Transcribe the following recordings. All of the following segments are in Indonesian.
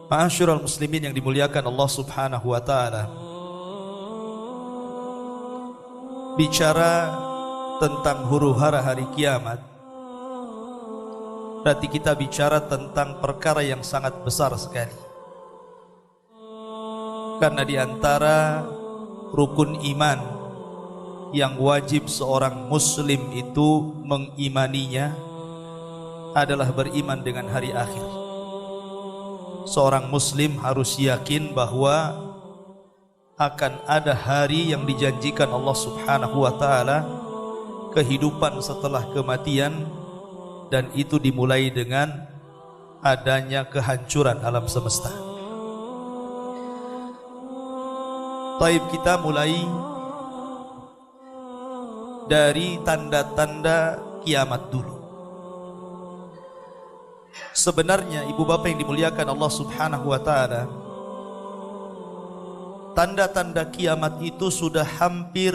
Ma'asyiral muslimin yang dimuliakan Allah Subhanahu wa taala. Bicara tentang huru-hara hari kiamat, berarti kita bicara tentang perkara yang sangat besar sekali. Karena di antara rukun iman yang wajib seorang muslim itu mengimaninya adalah beriman dengan hari akhir. Seorang muslim harus yakin bahwa akan ada hari yang dijanjikan Allah Subhanahu wa taala, kehidupan setelah kematian, dan itu dimulai dengan adanya kehancuran alam semesta. Taib, kita mulai dari tanda-tanda kiamat dulu. Sebenarnya ibu bapak yang dimuliakan Allah Subhanahu wa taala, tanda-tanda kiamat itu sudah hampir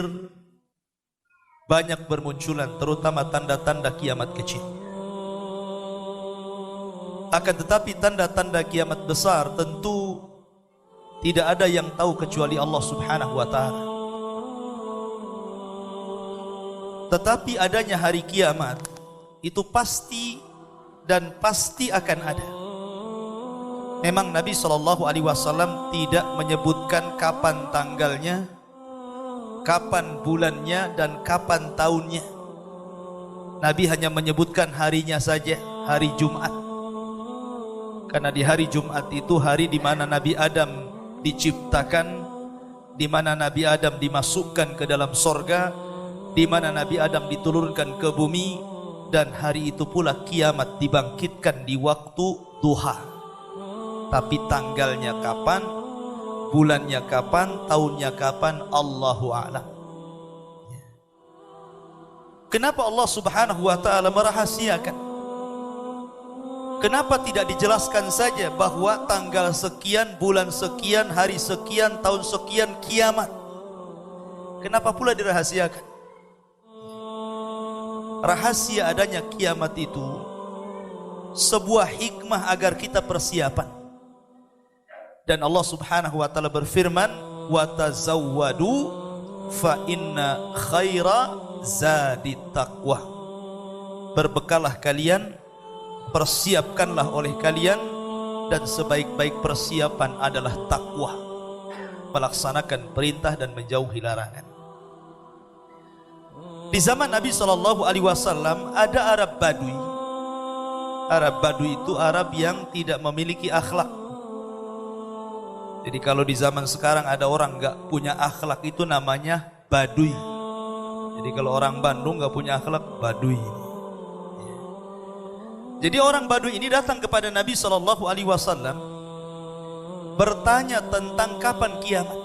banyak bermunculan, terutama tanda-tanda kiamat kecil. Akan tetapi tanda-tanda kiamat besar tentu tidak ada yang tahu kecuali Allah Subhanahu wa taala. Tetapi adanya hari kiamat itu pasti dan pasti akan ada. Memang Nabi SAW tidak menyebutkan kapan tanggalnya, kapan bulannya, dan kapan tahunnya. Nabi hanya menyebutkan harinya saja, hari Jumat. Karena di hari Jumat itu hari di mana Nabi Adam diciptakan, di mana Nabi Adam dimasukkan ke dalam sorga, di mana Nabi Adam diturunkan ke bumi, dan hari itu pula kiamat dibangkitkan di waktu duha. Tapi tanggalnya kapan, bulannya kapan, tahunnya kapan, Allahu a'lam. Kenapa Allah Subhanahu wa taala merahasiakan? Kenapa tidak dijelaskan saja bahwa tanggal sekian, bulan sekian, hari sekian, tahun sekian kiamat? Kenapa pula dirahasiakan? Rahasia adanya kiamat itu sebuah hikmah agar kita persiapan. Dan Allah Subhanahu wa taala berfirman, "Wa tazawwadu fa inna khaira zadit taqwa." Berbekalah kalian, persiapkanlah oleh kalian, dan sebaik-baik persiapan adalah takwa, melaksanakan perintah dan menjauhi larangan. Di zaman Nabi SAW ada Arab Badui. Arab Badui itu Arab yang tidak memiliki akhlak. Jadi kalau di zaman sekarang ada orang gak punya akhlak, itu namanya Badui. Jadi kalau orang Bandung gak punya akhlak, Badui. Jadi orang Badui ini datang kepada Nabi SAW bertanya tentang kapan kiamat.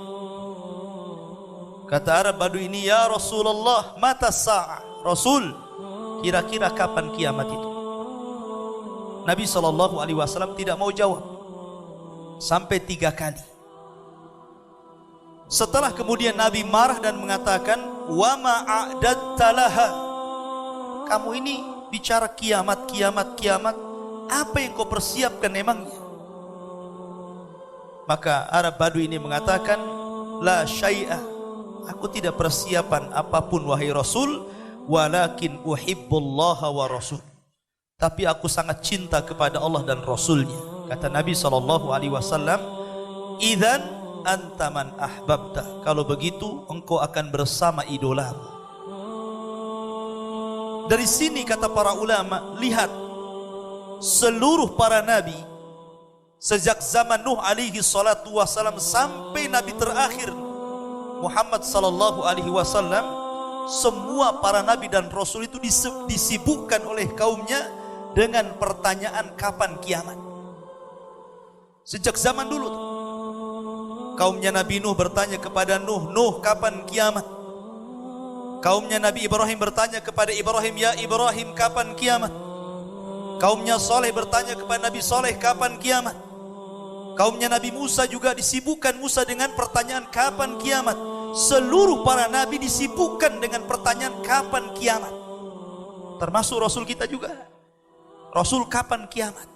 Kata Arab Badui ini, "Ya Rasulullah, mata sa'ah?" Rasul, kira-kira kapan kiamat itu? Nabi SAW tidak mau jawab sampai 3 kali. Setelah kemudian Nabi marah dan mengatakan, "Wa ma'adatta laha?" Kamu ini bicara kiamat, kiamat, kiamat, apa yang kau persiapkan emangnya? Maka Arab Badui ini mengatakan, "La syai'ah." Aku tidak persiapan apapun wahai Rasul, walakin uhibbullaha wa rasul. Tapi aku sangat cinta kepada Allah dan Rasulnya. Kata Nabi SAW, "Idzan anta man ahbabta." Kalau begitu engkau akan bersama idolamu. Dari sini kata para ulama, lihat seluruh para nabi sejak zaman Nuh alaihi salatu wassalam sampai nabi terakhir Muhammad sallallahu alaihi wasallam, semua para nabi dan rasul itu disibukkan oleh kaumnya dengan pertanyaan kapan kiamat. Sejak zaman dulu tuh, kaumnya Nabi Nuh bertanya kepada Nuh, "Nuh, kapan kiamat?" Kaumnya Nabi Ibrahim bertanya kepada Ibrahim, "Ya Ibrahim, kapan kiamat?" Kaumnya Saleh bertanya kepada Nabi Saleh, "Kapan kiamat?" Kaumnya Nabi Musa juga disibukkan Musa dengan pertanyaan kapan kiamat. Seluruh para nabi disibukkan dengan pertanyaan kapan kiamat. Termasuk Rasul kita juga. Rasul, kapan kiamat?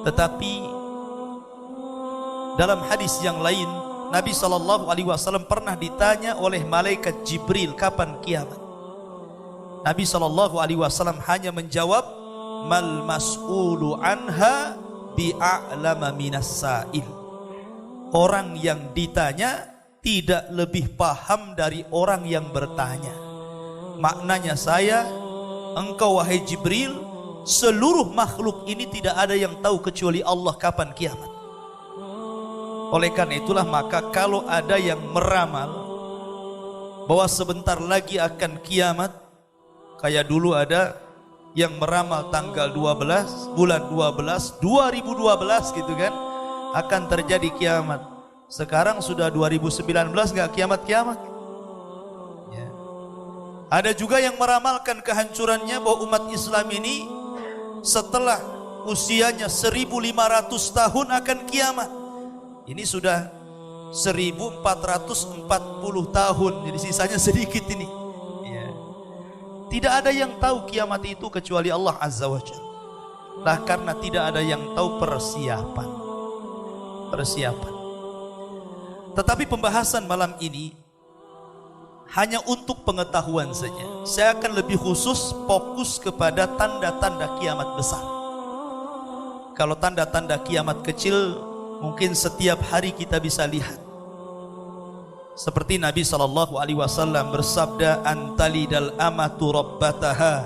Tetapi Dalam hadis yang lain, Nabi SAW pernah ditanya oleh malaikat Jibril kapan kiamat. Nabi SAW hanya menjawab, mal mas'ulu anha bi'a'lama minas sa'il. Orang yang ditanya tidak lebih paham dari orang yang bertanya. Maknanya engkau wahai Jibril, seluruh makhluk ini tidak ada yang tahu kecuali Allah kapan kiamat. Oleh karena itulah maka kalau ada yang meramal bahwa sebentar lagi akan kiamat, kayak dulu ada yang meramal tanggal 12 bulan 12 2012 gitu kan, akan terjadi kiamat. Sekarang sudah 2019 nggak kiamat-kiamat ya. Ada juga yang meramalkan kehancurannya, bahwa umat Islam ini setelah usianya 1500 tahun akan kiamat. Ini sudah 1440 tahun, jadi sisanya sedikit ini ya. Tidak ada yang tahu kiamat itu kecuali Allah Azza wa Jalla. Nah, karena tidak ada yang tahu persiapan. Tetapi pembahasan malam ini hanya untuk pengetahuan saja. Saya akan lebih khusus fokus kepada tanda-tanda kiamat besar. Kalau tanda-tanda kiamat kecil mungkin setiap hari kita bisa lihat. Seperti Nabi SAW bersabda, antalidal amatu rabbataha,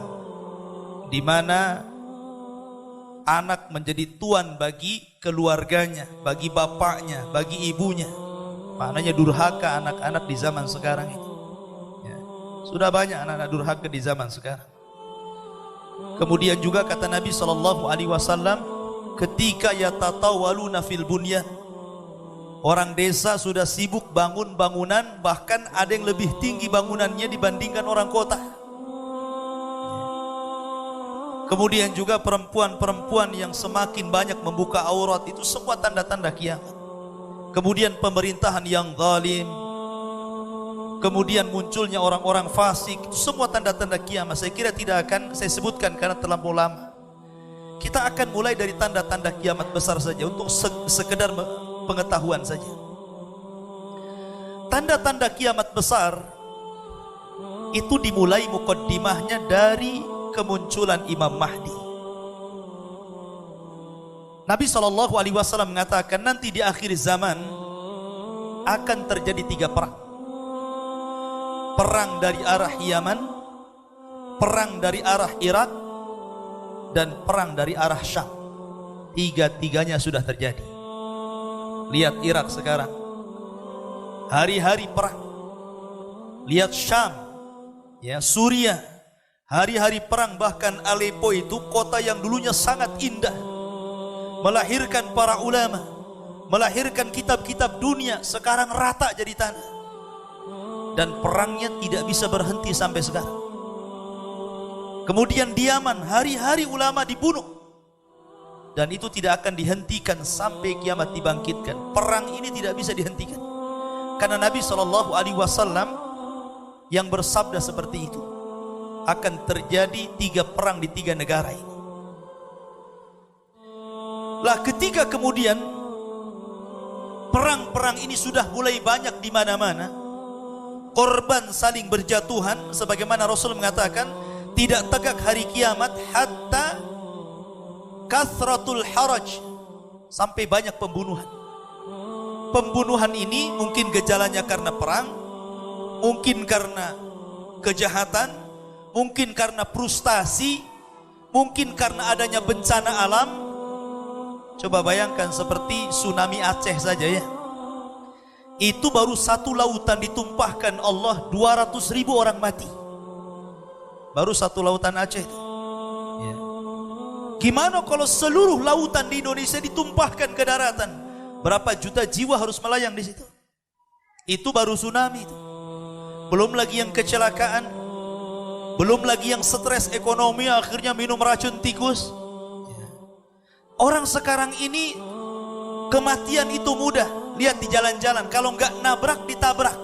di mana anak menjadi tuan bagi keluarganya, bagi bapaknya, bagi ibunya. Maknanya durhaka anak-anak di zaman sekarang ini ya. Sudah banyak anak-anak durhaka di zaman sekarang. Kemudian juga kata Nabi SAW, ketika yatatawaluna fil bunyan, orang desa sudah sibuk bangun bangunan, bahkan ada yang lebih tinggi bangunannya dibandingkan orang kota. Kemudian juga perempuan-perempuan yang semakin banyak membuka aurat, itu semua tanda-tanda kiamat. Kemudian pemerintahan yang zalim, kemudian munculnya orang-orang fasik, itu semua tanda-tanda kiamat. Saya kira tidak akan saya sebutkan karena terlampau lama. Kita akan mulai dari tanda-tanda kiamat besar saja untuk sekedar pengetahuan saja. Tanda-tanda kiamat besar itu dimulai mukaddimahnya dari kemunculan Imam Mahdi. Nabi SAW mengatakan nanti di akhir zaman akan terjadi 3 perang. Perang dari arah Yaman, perang dari arah Irak, dan perang dari arah Syam. 3-tiganya sudah terjadi. Lihat Irak sekarang, hari-hari perang. Lihat Syam, ya, Suriah, hari-hari perang. Bahkan Aleppo itu kota yang dulunya sangat indah, melahirkan para ulama, melahirkan kitab-kitab dunia, sekarang rata jadi tanah. Dan perangnya tidak bisa berhenti sampai sekarang. Kemudian di Yaman, hari-hari ulama dibunuh, dan itu tidak akan dihentikan sampai kiamat dibangkitkan. Perang ini tidak bisa dihentikan, karena Nabi SAW yang bersabda seperti itu, akan terjadi 3 perang di 3 negara ini. Lah ketika kemudian perang-perang ini sudah mulai banyak di mana-mana, korban saling berjatuhan, sebagaimana Rasul mengatakan, tidak tegak hari kiamat hatta kathratul haraj, sampai banyak pembunuhan. Pembunuhan ini mungkin gejalanya karena perang, mungkin karena kejahatan, mungkin karena frustasi, mungkin karena adanya bencana alam. Coba bayangkan seperti tsunami Aceh saja ya. Itu baru 1 lautan ditumpahkan Allah, 200.000 orang mati. Baru 1 lautan Aceh itu ya. Gimana kalau seluruh lautan di Indonesia ditumpahkan ke daratan? Berapa juta jiwa harus melayang di situ? Itu baru tsunami itu. Belum lagi yang kecelakaan, belum lagi yang stres ekonomi akhirnya minum racun tikus. Orang sekarang ini kematian itu mudah. Lihat di jalan-jalan, kalau nggak nabrak ditabrak.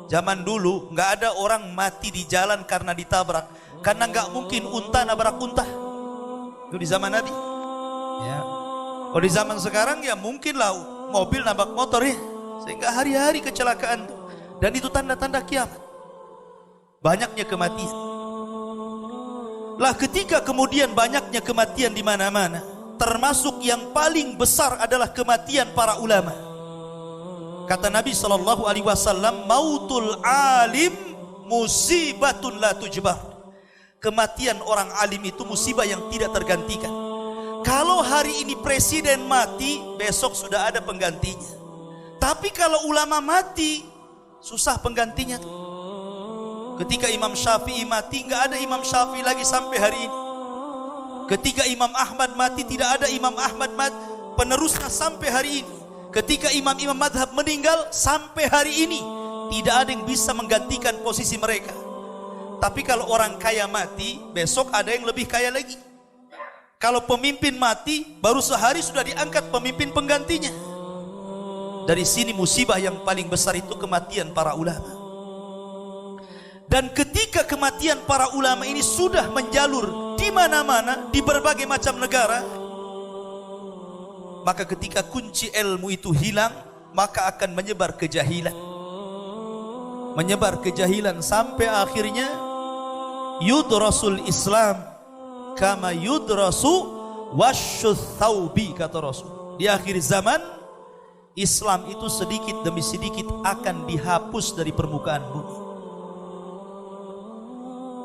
Zaman dulu nggak ada orang mati di jalan karena ditabrak, karena nggak mungkin unta nabrak unta. Itu di zaman Nabi. Ya. Kalau di zaman sekarang ya mungkin lah mobil, nabrak motor ya, sehingga hari-hari kecelakaan. Dan itu tanda-tanda kiamat. Banyaknya kematian. Lah ketika kemudian banyaknya kematian di mana-mana, termasuk yang paling besar adalah kematian para ulama. Kata Nabi SAW, mautul alim musibatun la tujbar. Kematian orang alim itu musibah yang tidak tergantikan. Kalau hari ini presiden mati, besok sudah ada penggantinya. Tapi kalau ulama mati, susah penggantinya. Ketika Imam Syafi'i mati, nggak ada Imam Syafi'i lagi sampai hari ini. Ketika Imam Ahmad mati, tidak ada Imam Ahmad penerusnya sampai hari ini. Ketika imam-imam madhab meninggal, sampai hari ini tidak ada yang bisa menggantikan posisi mereka. Tapi kalau orang kaya mati, besok ada yang lebih kaya lagi. Kalau pemimpin mati, baru sehari sudah diangkat pemimpin penggantinya. Dari sini musibah yang paling besar itu kematian para ulama. Dan ketika kematian para ulama ini sudah menjalur di mana-mana, di berbagai macam negara, maka ketika kunci ilmu itu hilang, maka akan menyebar kejahilan. Menyebar kejahilan sampai akhirnya yudrasul Islam kama yudrasu wasyuth thawbi, kata Rasul. Di akhir zaman, Islam itu sedikit demi sedikit akan dihapus dari permukaan bumi.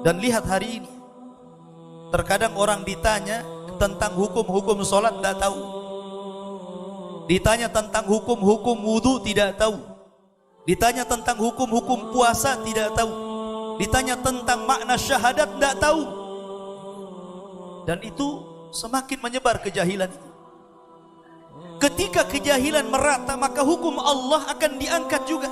Dan lihat hari ini, terkadang orang ditanya tentang hukum-hukum sholat tidak tahu, ditanya tentang hukum-hukum wudu tidak tahu, ditanya tentang hukum-hukum puasa tidak tahu, ditanya tentang makna syahadat tidak tahu. Dan itu semakin menyebar kejahilan itu. Ketika kejahilan merata, maka hukum Allah akan diangkat juga.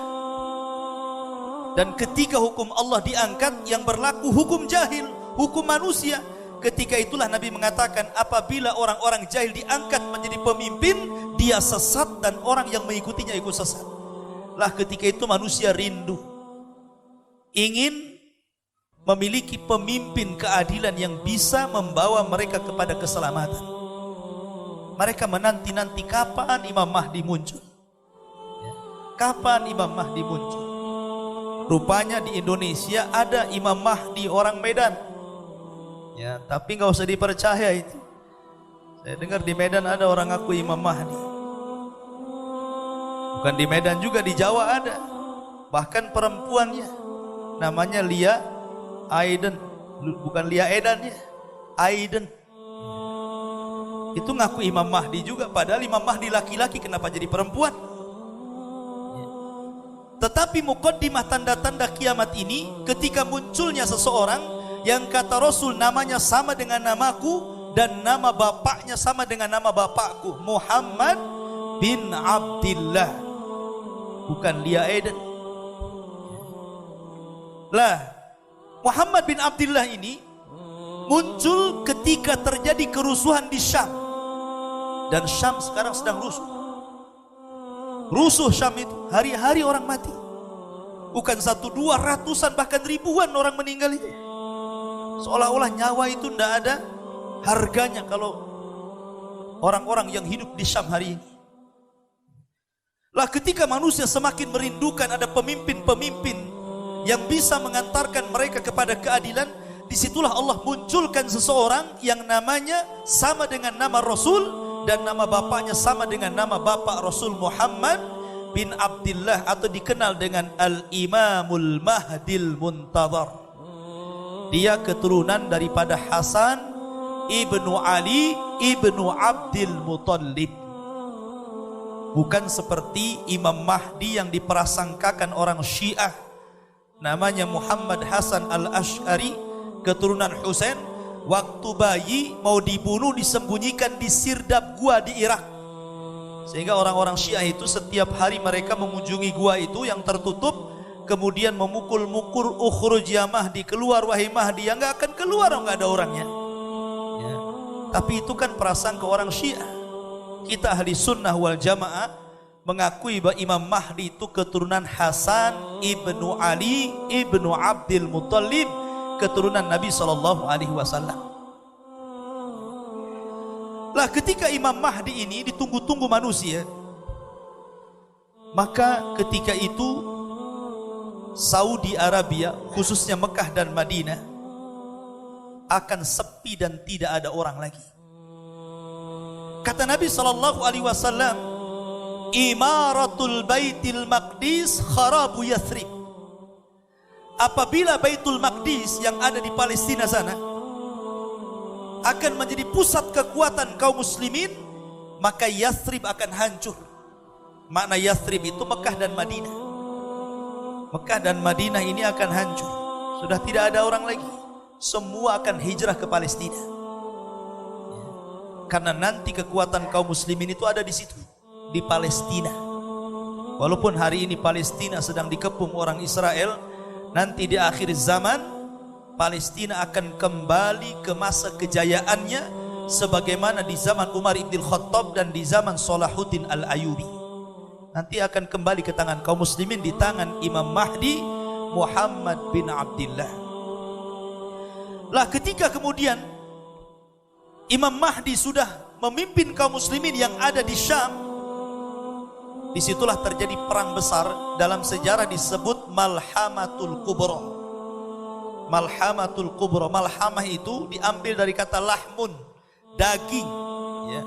Dan ketika hukum Allah diangkat, yang berlaku hukum jahil, hukum manusia. Ketika itulah Nabi mengatakan, apabila orang-orang jahil diangkat menjadi pemimpin, dia sesat dan orang yang mengikutinya ikut sesat. Lah ketika itu manusia rindu, ingin memiliki pemimpin keadilan yang bisa membawa mereka kepada keselamatan. Mereka menanti-nanti kapan Imam Mahdi muncul. Kapan Imam Mahdi muncul? Rupanya di Indonesia ada Imam Mahdi orang Medan. Ya, tapi nggak usah dipercaya itu. Saya dengar di Medan ada orang ngaku Imam Mahdi. Bukan di Medan juga, di Jawa ada. Bahkan perempuannya namanya Lia Aiden, bukan Lia Edan ya, Aiden. Itu ngaku Imam Mahdi juga, padahal Imam Mahdi laki-laki, kenapa jadi perempuan? Tetapi muqaddimah tanda-tanda kiamat ini, ketika munculnya seseorang yang kata Rasul namanya sama dengan namaku dan nama bapaknya sama dengan nama bapakku, Muhammad bin Abdillah, bukan Lia Eden. Lah, Muhammad bin Abdillah ini muncul ketika terjadi kerusuhan di Syam. Dan Syam sekarang sedang rusuh. Rusuh Syam itu, hari-hari orang mati. Bukan 1, 2, ratusan bahkan ribuan orang meninggal itu. Seolah-olah nyawa itu tidak ada harganya kalau orang-orang yang hidup di Syam hari ini. Lah ketika manusia semakin merindukan ada pemimpin-pemimpin yang bisa mengantarkan mereka kepada keadilan, disitulah Allah munculkan seseorang yang namanya sama dengan nama Rasul dan nama bapaknya sama dengan nama bapak Rasul, Muhammad bin Abdillah, atau dikenal dengan Al-Imamul Mahdil Muntadhar. Dia keturunan daripada Hasan ibnu Ali ibnu Abdil Muttalib. Bukan seperti Imam Mahdi yang diprasangkakan orang Syiah, namanya Muhammad Hasan Al-Ash'ari, keturunan Husain. Waktu bayi mau dibunuh disembunyikan di sirdap gua di Irak, sehingga orang-orang Syiah itu setiap hari mereka mengunjungi gua itu yang tertutup, kemudian memukul-mukul, ukhruj ya Mahdi, keluar wahai Mahdi. Yang nggak akan keluar, nggak ada orangnya ya. Tapi itu kan prasangka orang Syiah. Kita ahli sunnah wal jamaah mengakui bahwa Imam Mahdi itu keturunan Hasan ibnu Ali ibnu Abdil Muttalib, keturunan Nabi SAW. Lah ketika Imam Mahdi ini ditunggu-tunggu manusia, Maka ketika itu Saudi Arabia, khususnya Mekah dan Madinah, akan sepi dan tidak ada orang lagi. Kata Nabi SAW, imaratul baitil maqdis kharabu Yathrib. Apabila Baitul Maqdis yang ada di Palestina sana akan menjadi pusat kekuatan kaum muslimin, maka Yathrib akan hancur. Makna Yathrib itu Mekah dan Madinah. Mekah dan Madinah ini akan hancur. Sudah tidak ada orang lagi. Semua akan hijrah ke Palestina. Karena nanti kekuatan kaum muslimin itu ada di situ, di Palestina. Walaupun hari ini Palestina sedang dikepung orang Israel, nanti di akhir zaman Palestina akan kembali ke masa kejayaannya sebagaimana di zaman Umar ibn Khattab dan di zaman Salahuddin al-Ayyubi. Nanti akan kembali ke tangan kaum muslimin di tangan Imam Mahdi Muhammad bin Abdullah. Lah ketika kemudian Imam Mahdi sudah memimpin kaum muslimin yang ada di Syam, disitulah terjadi perang besar dalam sejarah disebut Malhamatul Kubra. Malhamatul Kubra, malhamah itu diambil dari kata lahmun, daging, ya.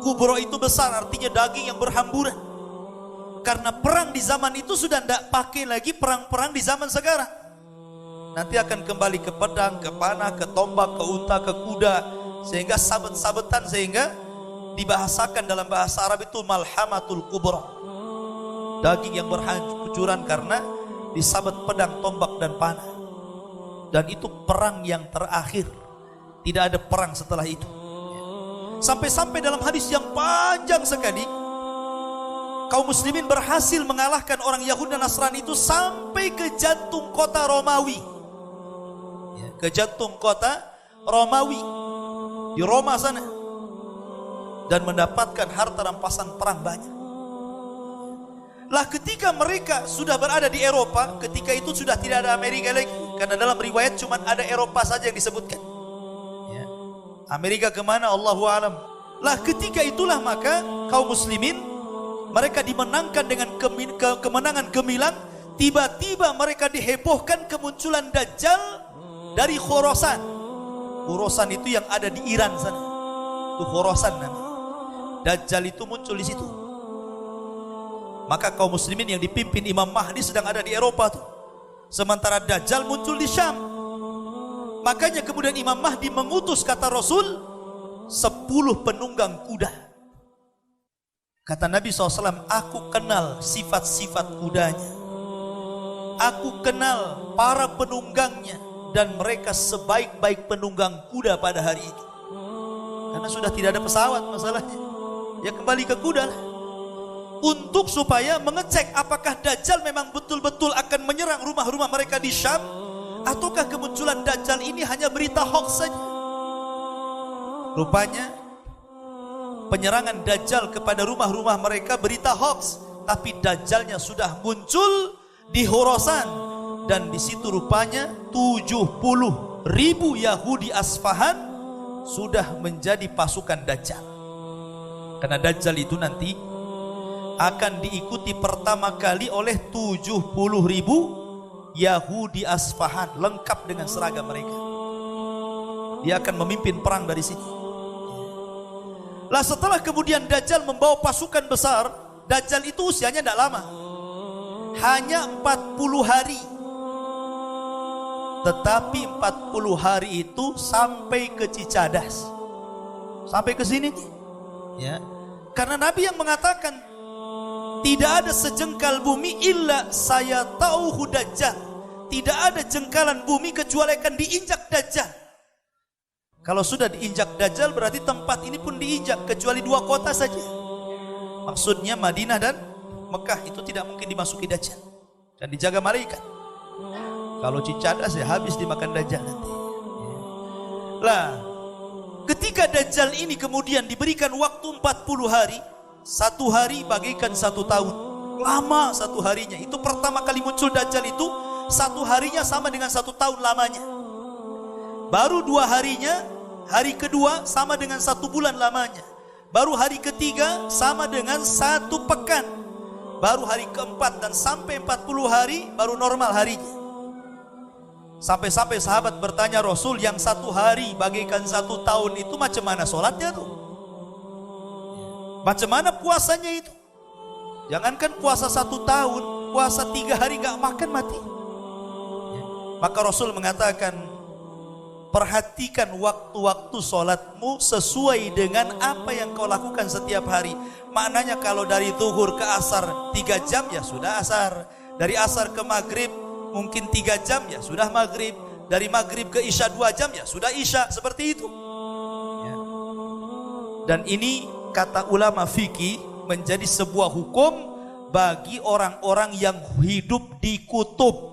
Kubra itu besar, artinya daging yang berhamburan. Karena perang di zaman itu sudah tidak pakai lagi perang-perang di zaman sekarang. Nanti akan kembali ke pedang, ke panah, ke tombak, ke unta, ke kuda, sehingga sabet-sabetan, sehingga dibahasakan dalam bahasa Arab itu Malhamatul Kubra. Daging yang berhancuran karena disabet pedang, tombak dan panah. Dan itu perang yang terakhir. Tidak ada perang setelah itu. Sampai-sampai dalam hadis yang panjang sekali, kaum muslimin berhasil mengalahkan orang Yahudi dan Nasrani itu sampai ke jantung kota Romawi. Ke jantung kota Romawi di Roma sana, dan mendapatkan harta rampasan perang banyak. Lah ketika mereka sudah berada di Eropa, ketika itu sudah tidak ada Amerika lagi, karena dalam riwayat cuma ada Eropa saja yang disebutkan. Amerika kemana Allahu alam. Lah ketika itulah maka kaum muslimin mereka dimenangkan dengan kemenangan gemilang. Tiba-tiba mereka dihebohkan kemunculan Dajjal dari Khorasan. Khorasan itu yang ada di Iran sana. Itu Khorasan namanya. Dajjal itu muncul di situ. Maka kaum muslimin yang dipimpin Imam Mahdi sedang ada di Eropa tuh. Sementara Dajjal muncul di Syam. Makanya kemudian Imam Mahdi mengutus, kata Rasul, 10 penunggang kuda. Kata Nabi SAW, aku kenal sifat-sifat kudanya, aku kenal para penunggangnya, dan mereka sebaik-baik penunggang kuda pada hari itu. Karena sudah tidak ada pesawat masalahnya, ya kembali ke kuda lah. Untuk supaya mengecek apakah Dajjal memang betul-betul akan menyerang rumah-rumah mereka di Syam, ataukah kemunculan Dajjal ini hanya berita hoax saja. Rupanya penyerangan Dajjal kepada rumah-rumah mereka berita hoax, tapi Dajjalnya sudah muncul di Khorasan, dan di situ rupanya 70.000 Yahudi Asfahan sudah menjadi pasukan Dajjal. Karena Dajjal itu nanti akan diikuti pertama kali oleh 70.000 Yahudi Asfahan lengkap dengan seragam mereka. Dia akan memimpin perang dari sini. Lah setelah kemudian Dajjal membawa pasukan besar, Dajjal itu usianya tidak lama, hanya 40 hari. Tetapi 40 hari itu sampai ke Cicadas, sampai ke sini, ya. Karena Nabi yang mengatakan tidak ada sejengkal bumi illa saya tahu Dajjal. Tidak ada jengkalan bumi kecuali akan diinjak Dajjal. Kalau sudah diinjak Dajjal berarti tempat ini pun diinjak, kecuali 2 kota saja. Maksudnya Madinah dan Mekah itu tidak mungkin dimasuki Dajjal dan dijaga malaikat. Kalau Cicadas ya habis dimakan Dajjal nanti. Lah ketika Dajjal ini kemudian diberikan waktu 40 hari, 1 hari bagaikan 1 tahun. Lama 1 harinya. Itu pertama kali muncul Dajjal itu 1 harinya sama dengan 1 tahun lamanya. Baru 2 harinya, hari kedua sama dengan 1 bulan lamanya. Baru hari ketiga sama dengan 1 pekan. baru hari keempat, dan sampai 40 hari baru normal harinya. Sampai-sampai sahabat bertanya Rasul, yang 1 hari bagaikan 1 tahun itu macam mana sholatnya tuh? Macam mana puasanya itu? Jangankan puasa 1 tahun, puasa 3 hari gak makan mati. Maka Rasul mengatakan, perhatikan waktu-waktu sholatmu sesuai dengan apa yang kau lakukan setiap hari. Maknanya kalau dari zuhur ke asar 3 jam ya sudah asar. Dari asar ke maghrib mungkin 3 jam ya sudah maghrib. Dari maghrib ke isya 2 jam ya sudah isya. Seperti itu ya. Dan ini kata ulama fikih menjadi sebuah hukum bagi orang-orang yang hidup di kutub.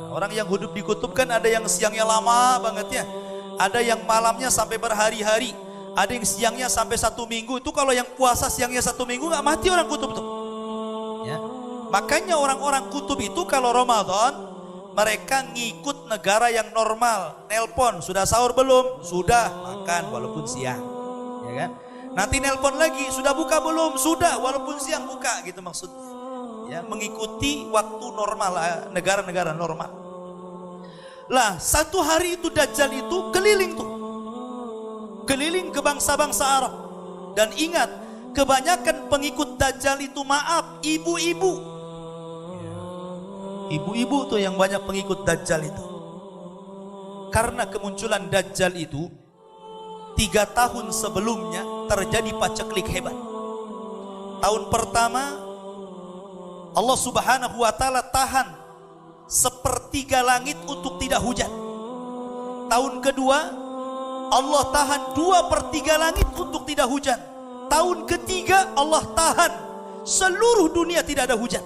Orang yang hidup di kutub kan ada yang siangnya lama banget ya, ada yang malamnya sampai berhari-hari, ada yang siangnya sampai 1 minggu. Itu kalau yang puasa siangnya 1 minggu nggak mati orang kutub tuh ya. Makanya orang-orang kutub itu kalau Ramadan mereka ngikut negara yang normal. Nelpon, sudah sahur belum? Sudah. Makan walaupun siang ya kan. Nanti nelpon lagi, sudah buka belum? Sudah, walaupun siang buka, gitu maksudnya ya, mengikuti waktu normal negara-negara normal. Lah 1 hari itu Dajjal itu keliling tuh, keliling ke bangsa-bangsa Arab. Dan ingat, kebanyakan pengikut Dajjal itu maaf ibu-ibu. Ibu-ibu tuh yang banyak pengikut Dajjal itu. Karena kemunculan Dajjal itu 3 tahun sebelumnya terjadi paceklik hebat. Tahun pertama Allah Subhanahu wa ta'ala tahan 1/3 langit untuk tidak hujan. Tahun kedua Allah tahan 2/3 langit untuk tidak hujan. Tahun ketiga Allah tahan seluruh dunia tidak ada hujan.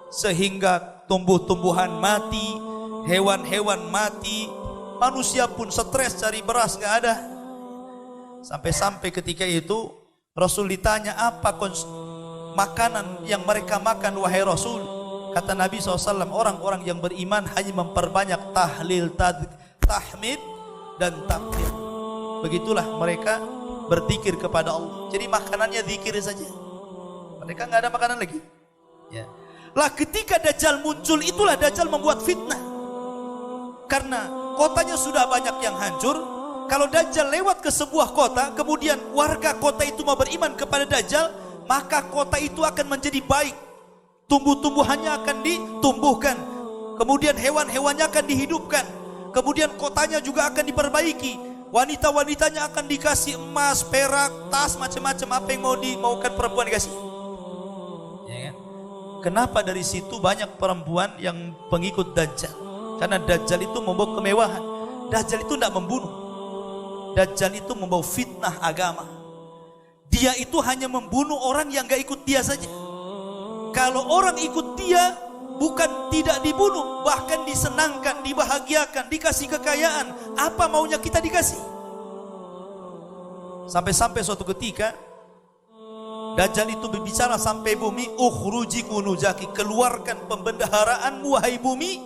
Sehingga tumbuh-tumbuhan mati, hewan-hewan mati, manusia pun stres cari beras gak ada. Sampai-sampai ketika itu Rasul ditanya, apa makanan yang mereka makan wahai Rasul? Kata Nabi SAW, orang-orang yang beriman hanya memperbanyak tahlil, tahmid dan takbir. Begitulah mereka berzikir kepada Allah. Jadi makanannya zikir saja, mereka nggak ada makanan lagi ya. Lah ketika Dajjal muncul, itulah Dajjal membuat fitnah. Karena kotanya sudah banyak yang hancur. Kalau Dajjal lewat ke sebuah kota, kemudian warga kota itu mau beriman kepada Dajjal, maka kota itu akan menjadi baik. Tumbuh-tumbuhannya akan ditumbuhkan, kemudian hewan-hewannya akan dihidupkan, kemudian kotanya juga akan diperbaiki. Wanita-wanitanya akan dikasih emas, perak, tas, macam-macam. Apa yang mau dimaukan perempuan dikasih ya kan? Kenapa dari situ banyak perempuan yang pengikut Dajjal? Karena Dajjal itu membawa kemewahan. Dajjal itu tidak membunuh. Dajjal itu membawa fitnah agama. Dia itu hanya membunuh orang yang gak ikut dia saja. Kalau orang ikut dia, bukan tidak dibunuh, bahkan disenangkan, dibahagiakan, dikasih kekayaan. Apa maunya kita dikasih? Sampai-sampai suatu ketika Dajjal itu berbicara sampai bumi, ukhruji kunuzaki, keluarkan pembendaharaanmu wahai bumi,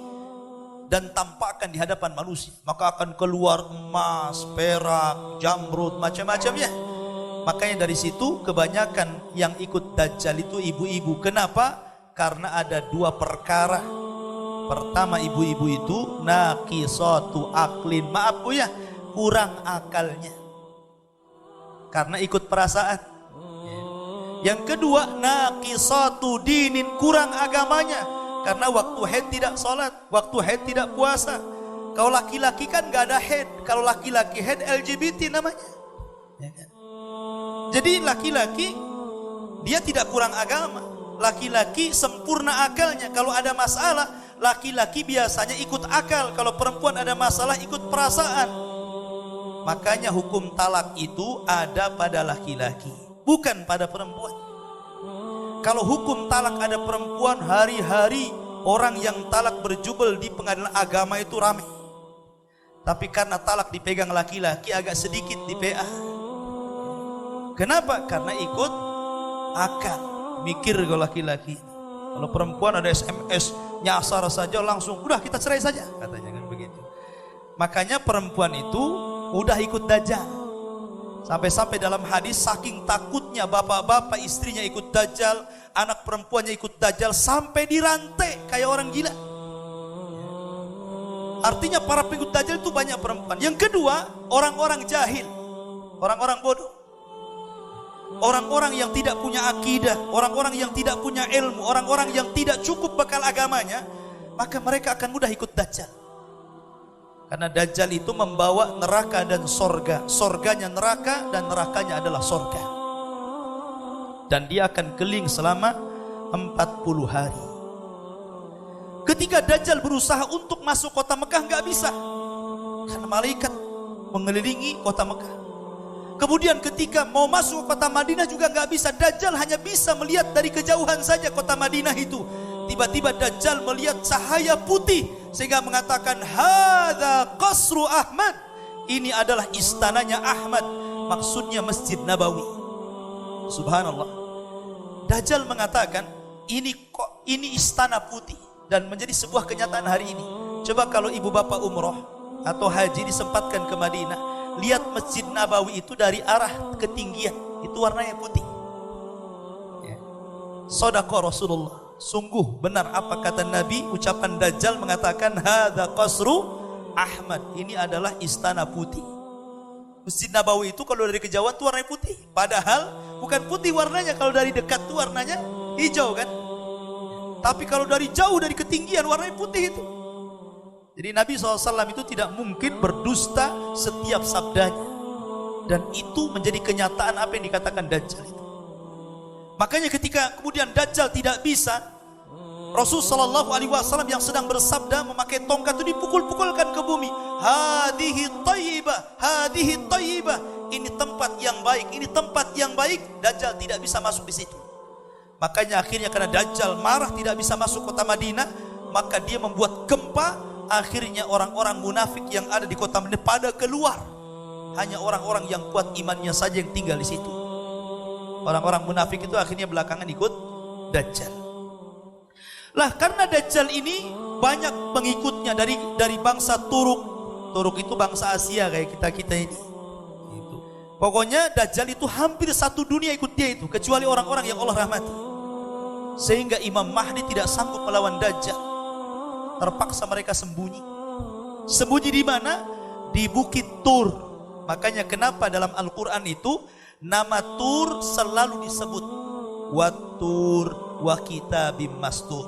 dan tampakkan di hadapan manusia. Maka akan keluar emas, perak, jamrud, macam-macamnya. Makanya dari situ kebanyakan yang ikut Dajjal itu ibu-ibu. Kenapa? Karena ada 2 perkara. Pertama, ibu-ibu itu naqisatu aklin, maaf Bu ya, kurang akalnya karena ikut perasaan. Yang kedua, naqisatu dinin, kurang agamanya karena waktu haid tidak sholat, waktu haid tidak puasa. Kalau laki-laki kan gak ada haid. Kalau laki-laki haid LGBT namanya ya kan? Jadi laki-laki dia tidak kurang agama, laki-laki sempurna akalnya. Kalau ada masalah, laki-laki biasanya ikut akal. Kalau perempuan ada masalah ikut perasaan. Makanya hukum talak itu ada pada laki-laki, bukan pada perempuan. Kalau hukum talak ada perempuan, hari-hari orang yang talak berjubel di pengadilan agama itu ramai. Tapi karena talak dipegang laki-laki, agak sedikit di PA. Kenapa? Karena ikut akal, mikir kalau laki-laki. Kalau perempuan ada SMS, nyasar saja langsung, udah kita cerai saja, katanya kan begitu. Makanya perempuan itu udah ikut Dajjal. Sampai-sampai dalam hadis, saking takutnya bapak-bapak istrinya ikut Dajjal, anak perempuannya ikut Dajjal sampai dirantai kayak orang gila. Artinya para pengikut Dajjal itu banyak perempuan. Yang kedua, orang-orang jahil, orang-orang bodoh, orang-orang yang tidak punya akidah, orang-orang yang tidak punya ilmu, orang-orang yang tidak cukup bekal agamanya, maka mereka akan mudah ikut Dajjal. Karena Dajjal itu membawa neraka dan sorga. Sorganya neraka dan nerakanya adalah sorga. Dan dia akan keliling selama 40 hari. Ketika Dajjal berusaha untuk masuk kota Mekah, nggak bisa. Karena malaikat mengelilingi kota Mekah. Kemudian ketika mau masuk ke kota Madinah juga nggak bisa. Dajjal hanya bisa melihat dari kejauhan saja kota Madinah itu. Tiba-tiba Dajjal melihat cahaya putih sehingga mengatakan, hadza qasru Ahmad. Ini adalah istananya Ahmad. Maksudnya Masjid Nabawi. Subhanallah. Dajjal mengatakan, ini istana putih. Dan menjadi sebuah kenyataan hari ini. Coba kalau ibu bapak umroh atau haji disempatkan ke Madinah, lihat Masjid Nabawi itu dari arah ketinggian, itu warnanya putih. Shadaqah Rasulullah. Sungguh benar apa kata Nabi. Ucapan Dajjal mengatakan, hadza qasru Ahmad. Ini adalah istana putih. Masjid Nabawi itu kalau dari kejauhan itu warnanya putih. Padahal bukan putih warnanya. Kalau dari dekat itu warnanya hijau kan. Tapi kalau dari jauh, dari ketinggian, warnanya putih itu. Jadi Nabi SAW itu tidak mungkin berdusta setiap sabdanya. Dan itu menjadi kenyataan apa yang dikatakan Dajjal itu. Makanya ketika kemudian Dajjal tidak bisa, Rasulullah SAW yang sedang bersabda memakai tongkat itu dipukul-pukulkan ke bumi. Hadihi tayyibah, hadihi tayyibah. Ini tempat yang baik, ini tempat yang baik. Dajjal tidak bisa masuk di situ. Makanya akhirnya karena Dajjal marah tidak bisa masuk kota Madinah, maka dia membuat gempa. Akhirnya orang-orang munafik yang ada di kota Madinah pada keluar. Hanya orang-orang yang kuat imannya saja yang tinggal di situ. Orang-orang munafik itu akhirnya belakangan ikut Dajjal. Lah karena Dajjal ini banyak pengikutnya dari bangsa Turuk. Turuk itu bangsa Asia kayak kita ini. Pokoknya Dajjal itu hampir satu dunia ikut dia itu, kecuali orang-orang yang Allah rahmati. Sehingga Imam Mahdi tidak sanggup melawan Dajjal. Terpaksa mereka sembunyi. Sembunyi di mana? Di Bukit Tur. Makanya kenapa dalam Al-Quran itu nama Tur selalu disebut. Wat-Tur wa kitabim mastur.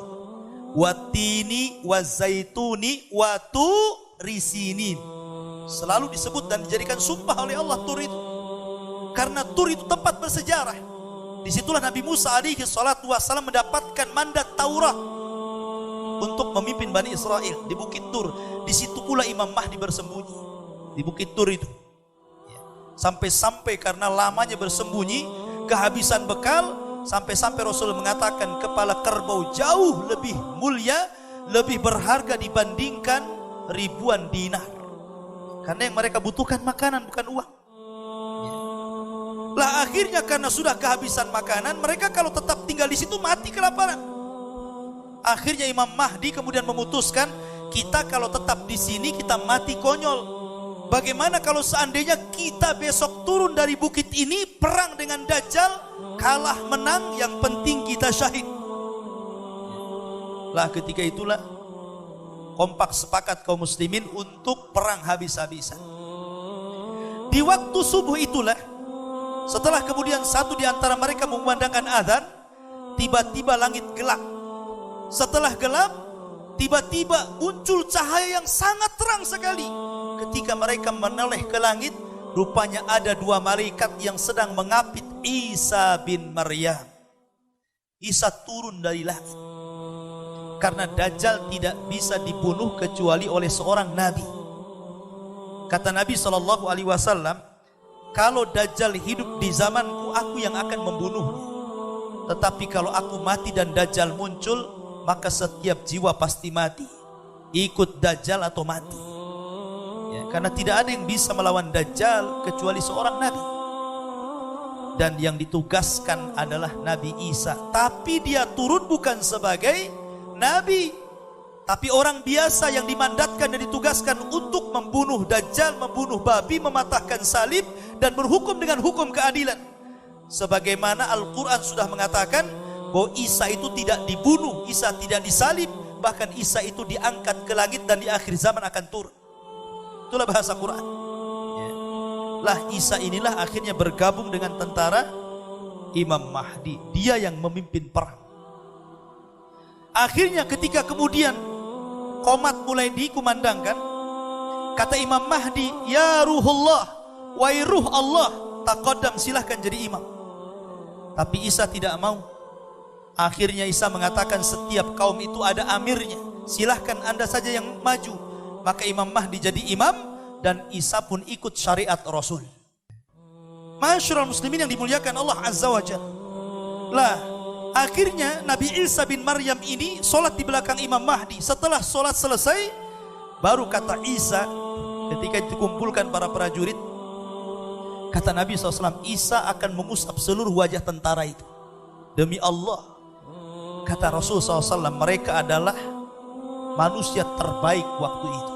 Wat-tini wa zaituni wa turisinin. Selalu disebut dan dijadikan sumpah oleh Allah Tur itu. Karena Tur itu tempat bersejarah. Disitulah Nabi Musa alaihi salatu wassalam mendapatkan mandat Taurat untuk memimpin Bani Israel di Bukit Tur. Di situ pula Imam Mahdi bersembunyi di Bukit Tur itu. Sampai-sampai karena lamanya bersembunyi, kehabisan bekal, sampai-sampai Rasul mengatakan kepala kerbau jauh lebih mulia, lebih berharga dibandingkan ribuan dinar. Karena yang mereka butuhkan makanan bukan uang. Lah akhirnya karena sudah kehabisan makanan, mereka kalau tetap tinggal di situ mati kelaparan. Akhirnya Imam Mahdi kemudian memutuskan, kita kalau tetap di sini kita mati konyol. Bagaimana kalau seandainya kita besok turun dari bukit ini, perang dengan Dajjal, kalah menang, yang penting kita syahid. Lah ketika itulah kompak sepakat kaum muslimin untuk perang habis-habisan. Di waktu subuh itulah, setelah kemudian satu di antara mereka memandangkan azan, tiba-tiba langit gelap. Setelah gelap, tiba-tiba muncul cahaya yang sangat terang sekali. Ketika mereka menoleh ke langit, rupanya ada dua malaikat yang sedang mengapit Isa bin Maryam. Isa turun dari langit. Karena Dajjal tidak bisa dibunuh kecuali oleh seorang nabi. Kata Nabi SAW, kalau Dajjal hidup di zamanku, aku yang akan membunuhnya. Tetapi kalau aku mati dan Dajjal muncul, maka setiap jiwa pasti mati. Ikut Dajjal atau mati. Ya, karena tidak ada yang bisa melawan Dajjal kecuali seorang nabi. Dan yang ditugaskan adalah Nabi Isa. Tapi dia turun bukan sebagai nabi, tapi orang biasa yang dimandatkan dan ditugaskan untuk membunuh Dajjal, membunuh babi, mematahkan salib, dan berhukum dengan hukum keadilan. Sebagaimana Al-Quran sudah mengatakan, bahwa Isa itu tidak dibunuh, Isa tidak disalib, bahkan Isa itu diangkat ke langit dan di akhir zaman akan turun. Itulah bahasa Quran. Ya. Lah Isa inilah akhirnya bergabung dengan tentara Imam Mahdi. Dia yang memimpin perang. Akhirnya ketika kemudian qomat mulai dikumandangkan, kata Imam Mahdi, ya Ruhullah, wahai ruh Allah, taqaddam, silahkan jadi imam. Tapi Isa tidak mau. Akhirnya Isa mengatakan setiap kaum itu ada amirnya, silahkan anda saja yang maju. Maka Imam Mahdi jadi imam dan Isa pun ikut syariat Rasul. Masyarul muslimin yang dimuliakan Allah Azza wa Jalla. Lah akhirnya Nabi Isa bin Maryam ini solat di belakang Imam Mahdi. Setelah solat selesai, baru kata Isa ketika dikumpulkan para prajurit, kata Nabi SAW, Isa akan mengusap seluruh wajah tentara itu. Demi Allah, kata Rasul SAW, mereka adalah manusia terbaik waktu itu.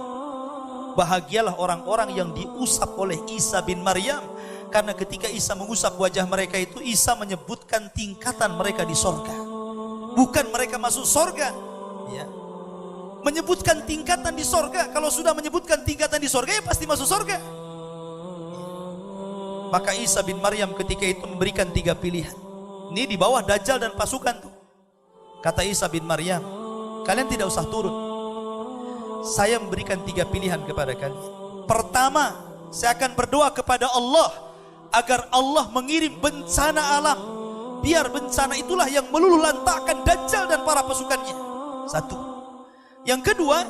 Bahagialah orang-orang yang diusap oleh Isa bin Maryam, karena ketika Isa mengusap wajah mereka itu, Isa menyebutkan tingkatan mereka di sorga. Bukan mereka masuk sorga, ya. Menyebutkan tingkatan di sorga. Kalau sudah menyebutkan tingkatan di sorga, ya pasti masuk sorga. Maka Isa bin Maryam ketika itu memberikan 3 pilihan. Ini di bawah Dajjal dan pasukan tuh. Kata Isa bin Maryam, kalian tidak usah turun. Saya memberikan 3 pilihan kepada kalian. Pertama, saya akan berdoa kepada Allah agar Allah mengirim bencana alam. Biar bencana itulah yang meluluh lantakkan Dajjal dan para pasukannya. 1. Yang kedua,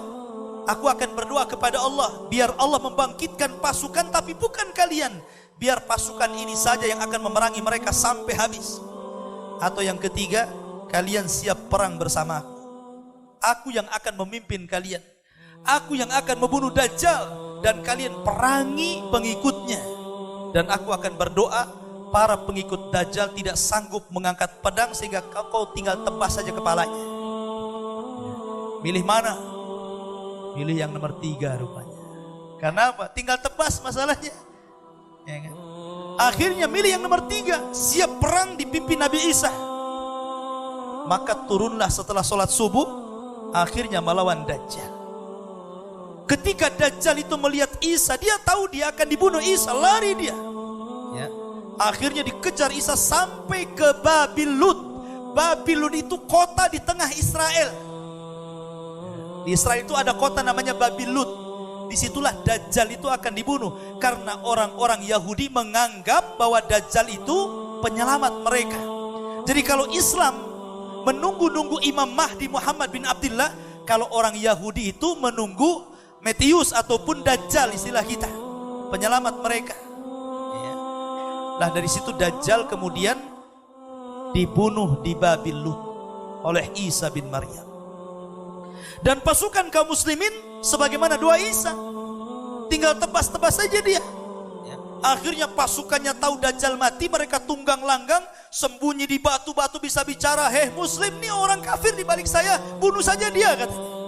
aku akan berdoa kepada Allah biar Allah membangkitkan pasukan, tapi bukan kalian. Biar pasukan ini saja yang akan memerangi mereka sampai habis. Atau yang ketiga, kalian siap perang bersama aku. Aku yang akan memimpin kalian. Aku yang akan membunuh Dajjal dan kalian perangi pengikutnya. Dan aku akan berdoa para pengikut Dajjal tidak sanggup mengangkat pedang sehingga kau tinggal tebas saja kepalanya. Milih mana? Milih yang nomor 3 rupanya. Karena apa? Tinggal tebas masalahnya. Ya kan? Akhirnya milih yang nomor 3, siap perang dipimpin Nabi Isa. Maka turunlah setelah sholat subuh, akhirnya melawan Dajjal. Ketika Dajjal itu melihat Isa, dia tahu dia akan dibunuh Isa, lari dia. Ya. Akhirnya dikejar Isa sampai ke Babil Lut. Babil Lut itu kota di tengah Israel. Di Israel itu ada kota namanya Babil Lut. Disitulah Dajjal itu akan dibunuh. Karena orang-orang Yahudi menganggap bahwa Dajjal itu penyelamat mereka. Jadi kalau Islam menunggu-nunggu Imam Mahdi Muhammad bin Abdullah, kalau orang Yahudi itu menunggu Metius ataupun Dajjal istilah kita, penyelamat mereka. Ya. Nah dari situ Dajjal kemudian dibunuh di Babil Lut oleh Isa bin Maryam. Dan pasukan kaum muslimin sebagaimana doa Isa, tinggal tebas-tebas saja dia. Ya. Akhirnya pasukannya tahu Dajjal mati, mereka tunggang langgang, sembunyi di batu-batu bisa bicara. Hei muslim, nih orang kafir di balik saya, bunuh saja dia katanya.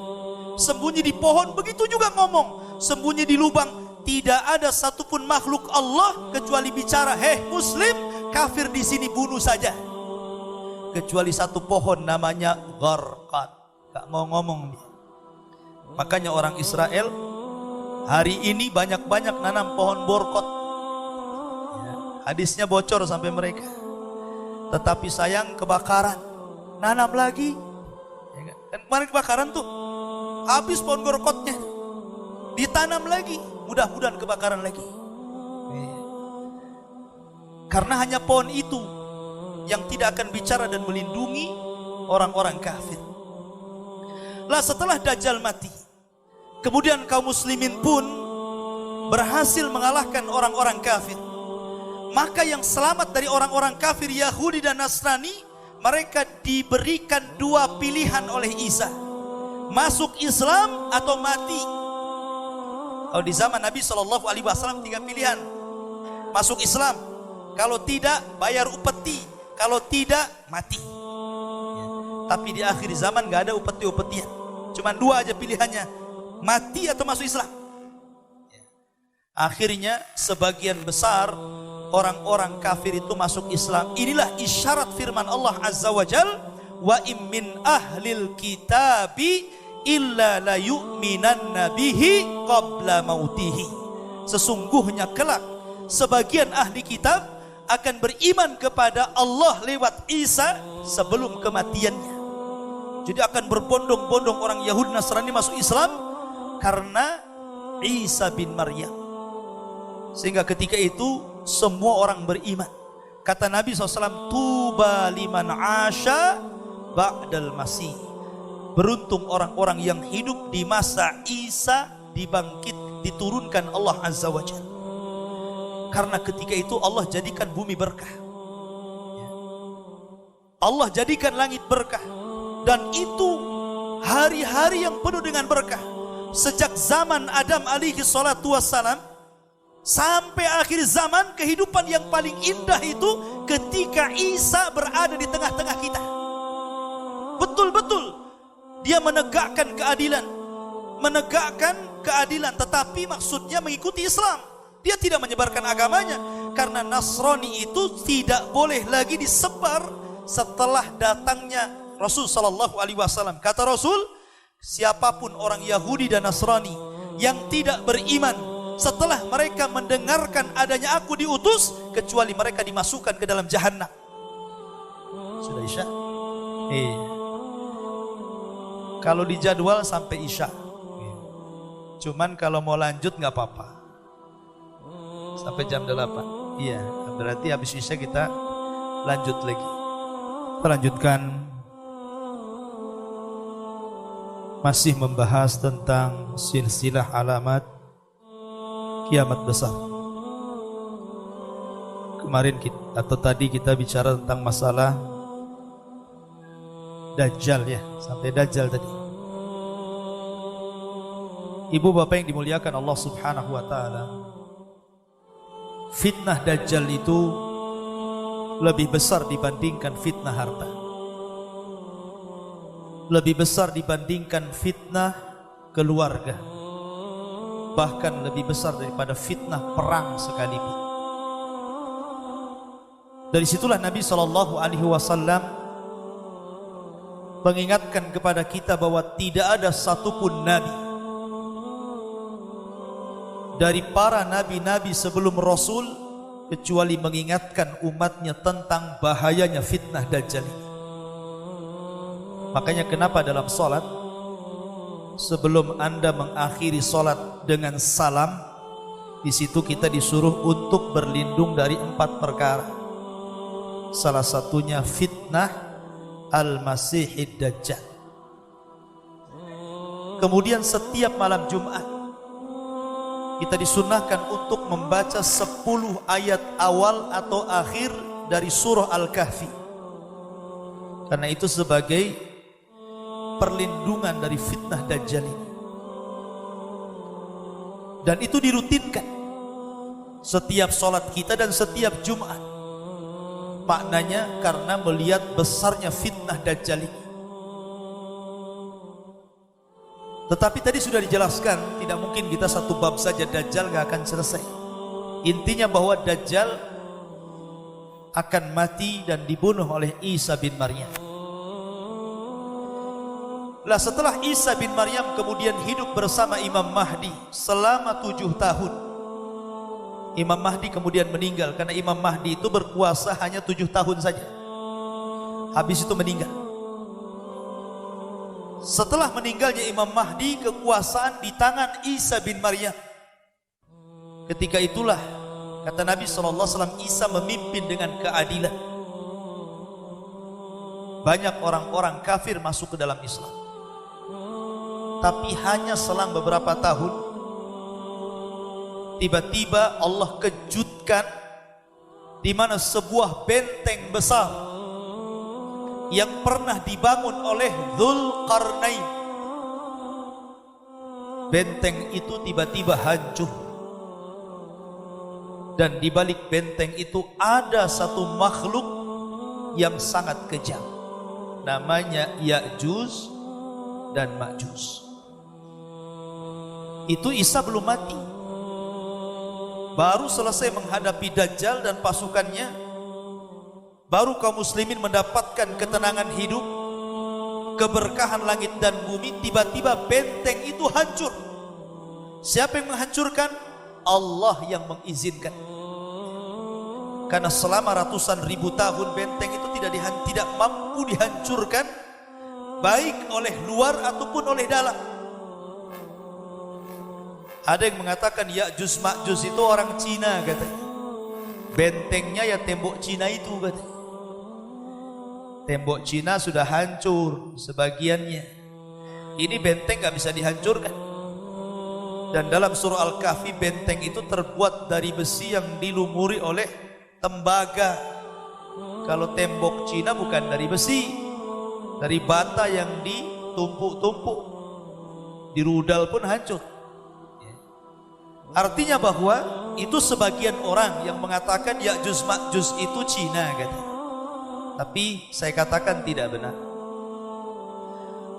Sembunyi di pohon, begitu juga ngomong. Sembunyi di lubang, tidak ada satupun makhluk Allah kecuali bicara. Hei muslim, kafir di sini bunuh saja. Kecuali satu pohon namanya Gharqad, gak mau ngomong dia. Makanya orang Israel hari ini banyak-banyak nanam pohon borkot. Ya, hadisnya bocor sampai mereka. Tetapi sayang kebakaran, nanam lagi. Ya, dan kemarin kebakaran tuh, habis pohon borkotnya, ditanam lagi, mudah-mudahan kebakaran lagi. Ya. Karena hanya pohon itu yang tidak akan bicara dan melindungi orang-orang kafir. Lah setelah Dajjal mati, kemudian kaum muslimin pun berhasil mengalahkan orang-orang kafir. Maka yang selamat dari orang-orang kafir Yahudi dan Nasrani, mereka diberikan 2 pilihan oleh Isa. Masuk Islam atau mati. Kalau di zaman Nabi SAW 3 pilihan. Masuk Islam, kalau tidak bayar upeti, kalau tidak mati. Ya. Tapi di akhir zaman gak ada upeti-upetian. Cuma 2 aja pilihannya, mati atau masuk Islam. Ya. Akhirnya sebagian besar orang-orang kafir itu masuk Islam. Inilah isyarat firman Allah Azza wa Jal, wa im min ahlil kitabi illa la yu'minanna bihi qabla mautihi. Sesungguhnya kelak sebagian ahli kitab akan beriman kepada Allah lewat Isa sebelum kematiannya. Jadi akan berbondong-bondong orang Yahudi Nasrani masuk Islam karena Isa bin Maryam. Sehingga ketika itu semua orang beriman. Kata Nabi SAW, tuba liman asya ba'dal masih. Beruntung orang-orang yang hidup di masa Isa diturunkan Allah Azza wa Jalla. Karena ketika itu Allah jadikan bumi berkah, Allah jadikan langit berkah. Dan itu hari-hari yang penuh dengan berkah. Sejak zaman Adam alaihi salatu wassalam sampai akhir zaman, kehidupan yang paling indah itu ketika Isa berada di tengah-tengah kita. Betul-betul dia menegakkan keadilan, tetapi maksudnya mengikuti Islam. Dia tidak menyebarkan agamanya, karena Nasrani itu tidak boleh lagi disebar setelah datangnya Rasul sallallahu alaihi wasallam. Kata Rasul, siapapun orang Yahudi dan Nasrani yang tidak beriman setelah mereka mendengarkan adanya aku diutus, kecuali mereka dimasukkan ke dalam jahanam. Sudah Isya? Kalau dijadwal sampai Isya. Cuman kalau mau lanjut nggak apa-apa. Sampai jam 8. Iya, berarti habis Isya kita lanjut lagi. Kita lanjutkan. Masih membahas tentang silsilah alamat kiamat besar. Kemarin tadi kita bicara tentang masalah Dajjal ya, sampai Dajjal tadi. Ibu bapak yang dimuliakan Allah Subhanahu wa taala, fitnah Dajjal itu lebih besar dibandingkan fitnah harta, lebih besar dibandingkan fitnah keluarga, bahkan lebih besar daripada fitnah perang sekalipun. Dari situlah Nabi SAW mengingatkan kepada kita bahwa tidak ada satupun nabi dari para nabi-nabi sebelum Rasul kecuali mengingatkan umatnya tentang bahayanya fitnah Dajjal ini. Makanya kenapa dalam salat, sebelum Anda mengakhiri salat dengan salam, di situ kita disuruh untuk berlindung dari 4 perkara. Salah satunya fitnah Al-Masihid Dajjal. Kemudian setiap malam Jumat kita disunahkan untuk membaca 10 ayat awal atau akhir dari surah Al-Kahfi, karena itu sebagai perlindungan dari fitnah Dajjal ini. Dan itu dirutinkan setiap sholat kita dan setiap Jumat. Maknanya karena melihat besarnya fitnah Dajjal ini. Tetapi tadi sudah dijelaskan, tidak mungkin kita satu bab saja Dajjal gak akan selesai. Intinya bahwa Dajjal akan mati dan dibunuh oleh Isa bin Maryam. Lah setelah Isa bin Maryam kemudian hidup bersama Imam Mahdi selama 7 tahun. Imam Mahdi kemudian meninggal, karena Imam Mahdi itu berkuasa hanya 7 tahun saja. Habis itu meninggal. Setelah meninggalnya Imam Mahdi, kekuasaan di tangan Isa bin Maryam. Ketika itulah kata Nabi SAW, Isa memimpin dengan keadilan. Banyak orang-orang kafir masuk ke dalam Islam. Tapi hanya selang beberapa tahun, tiba-tiba Allah kejutkan, di mana sebuah benteng besar yang pernah dibangun oleh Dzulqarnain, benteng itu tiba-tiba hancur. Dan di balik benteng itu ada satu makhluk yang sangat kejam, namanya Ya'juj dan Ma'juj. Itu Isa belum mati. baru selesai menghadapi Dajjal dan pasukannya, baru kaum muslimin mendapatkan ketenangan hidup, keberkahan langit dan bumi. Tiba-tiba benteng itu hancur. Siapa yang menghancurkan? Allah yang mengizinkan. Karena selama ratusan ribu tahun benteng itu tidak mampu dihancurkan, baik oleh luar ataupun oleh dalam. Ada yang mengatakan Ya'juj Ma'juj itu orang Cina katanya. Bentengnya ya tembok Cina itu katanya. Tembok Cina sudah hancur sebagiannya. Ini benteng gak bisa dihancurkan. Dan dalam surah Al-Kahfi, benteng itu terbuat dari besi yang dilumuri oleh tembaga. Kalau tembok Cina bukan dari besi, dari bata yang ditumpuk-tumpuk, dirudal pun hancur. Artinya bahwa itu sebagian orang yang mengatakan Ya'juj Ma'juj itu Cina katanya. Tapi saya katakan tidak benar.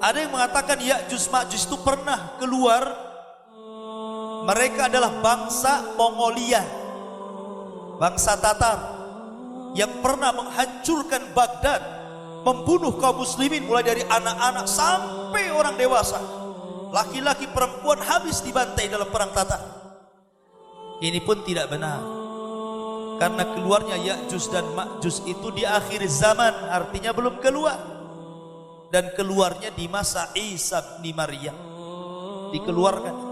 Ada yang mengatakan Ya'juj Ma'juj itu pernah keluar. Mereka adalah bangsa Mongolia, bangsa Tatar, yang pernah menghancurkan Baghdad, membunuh kaum muslimin mulai dari anak-anak sampai orang dewasa. Laki-laki perempuan habis dibantai dalam perang Tatar. Ini pun tidak benar. Karena keluarnya Ya'juj dan Ma'juj itu di akhir zaman, artinya belum keluar. Dan keluarnya di masa Isa bin Maryam, dikeluarkan.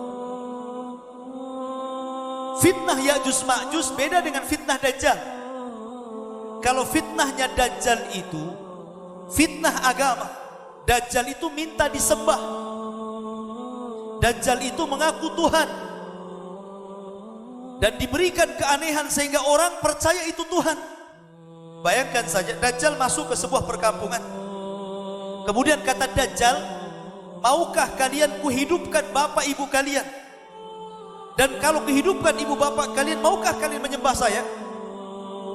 Fitnah Ya'juj Ma'juj beda dengan fitnah Dajjal. Kalau fitnahnya Dajjal itu fitnah agama. Dajjal itu minta disembah. Dajjal itu mengaku Tuhan dan diberikan keanehan sehingga orang percaya itu Tuhan. Bayangkan saja, Dajjal masuk ke sebuah perkampungan. Kemudian kata Dajjal, maukah kalian kuhidupkan bapak ibu kalian? Dan kalau kehidupkan ibu bapak kalian, maukah kalian menyembah saya?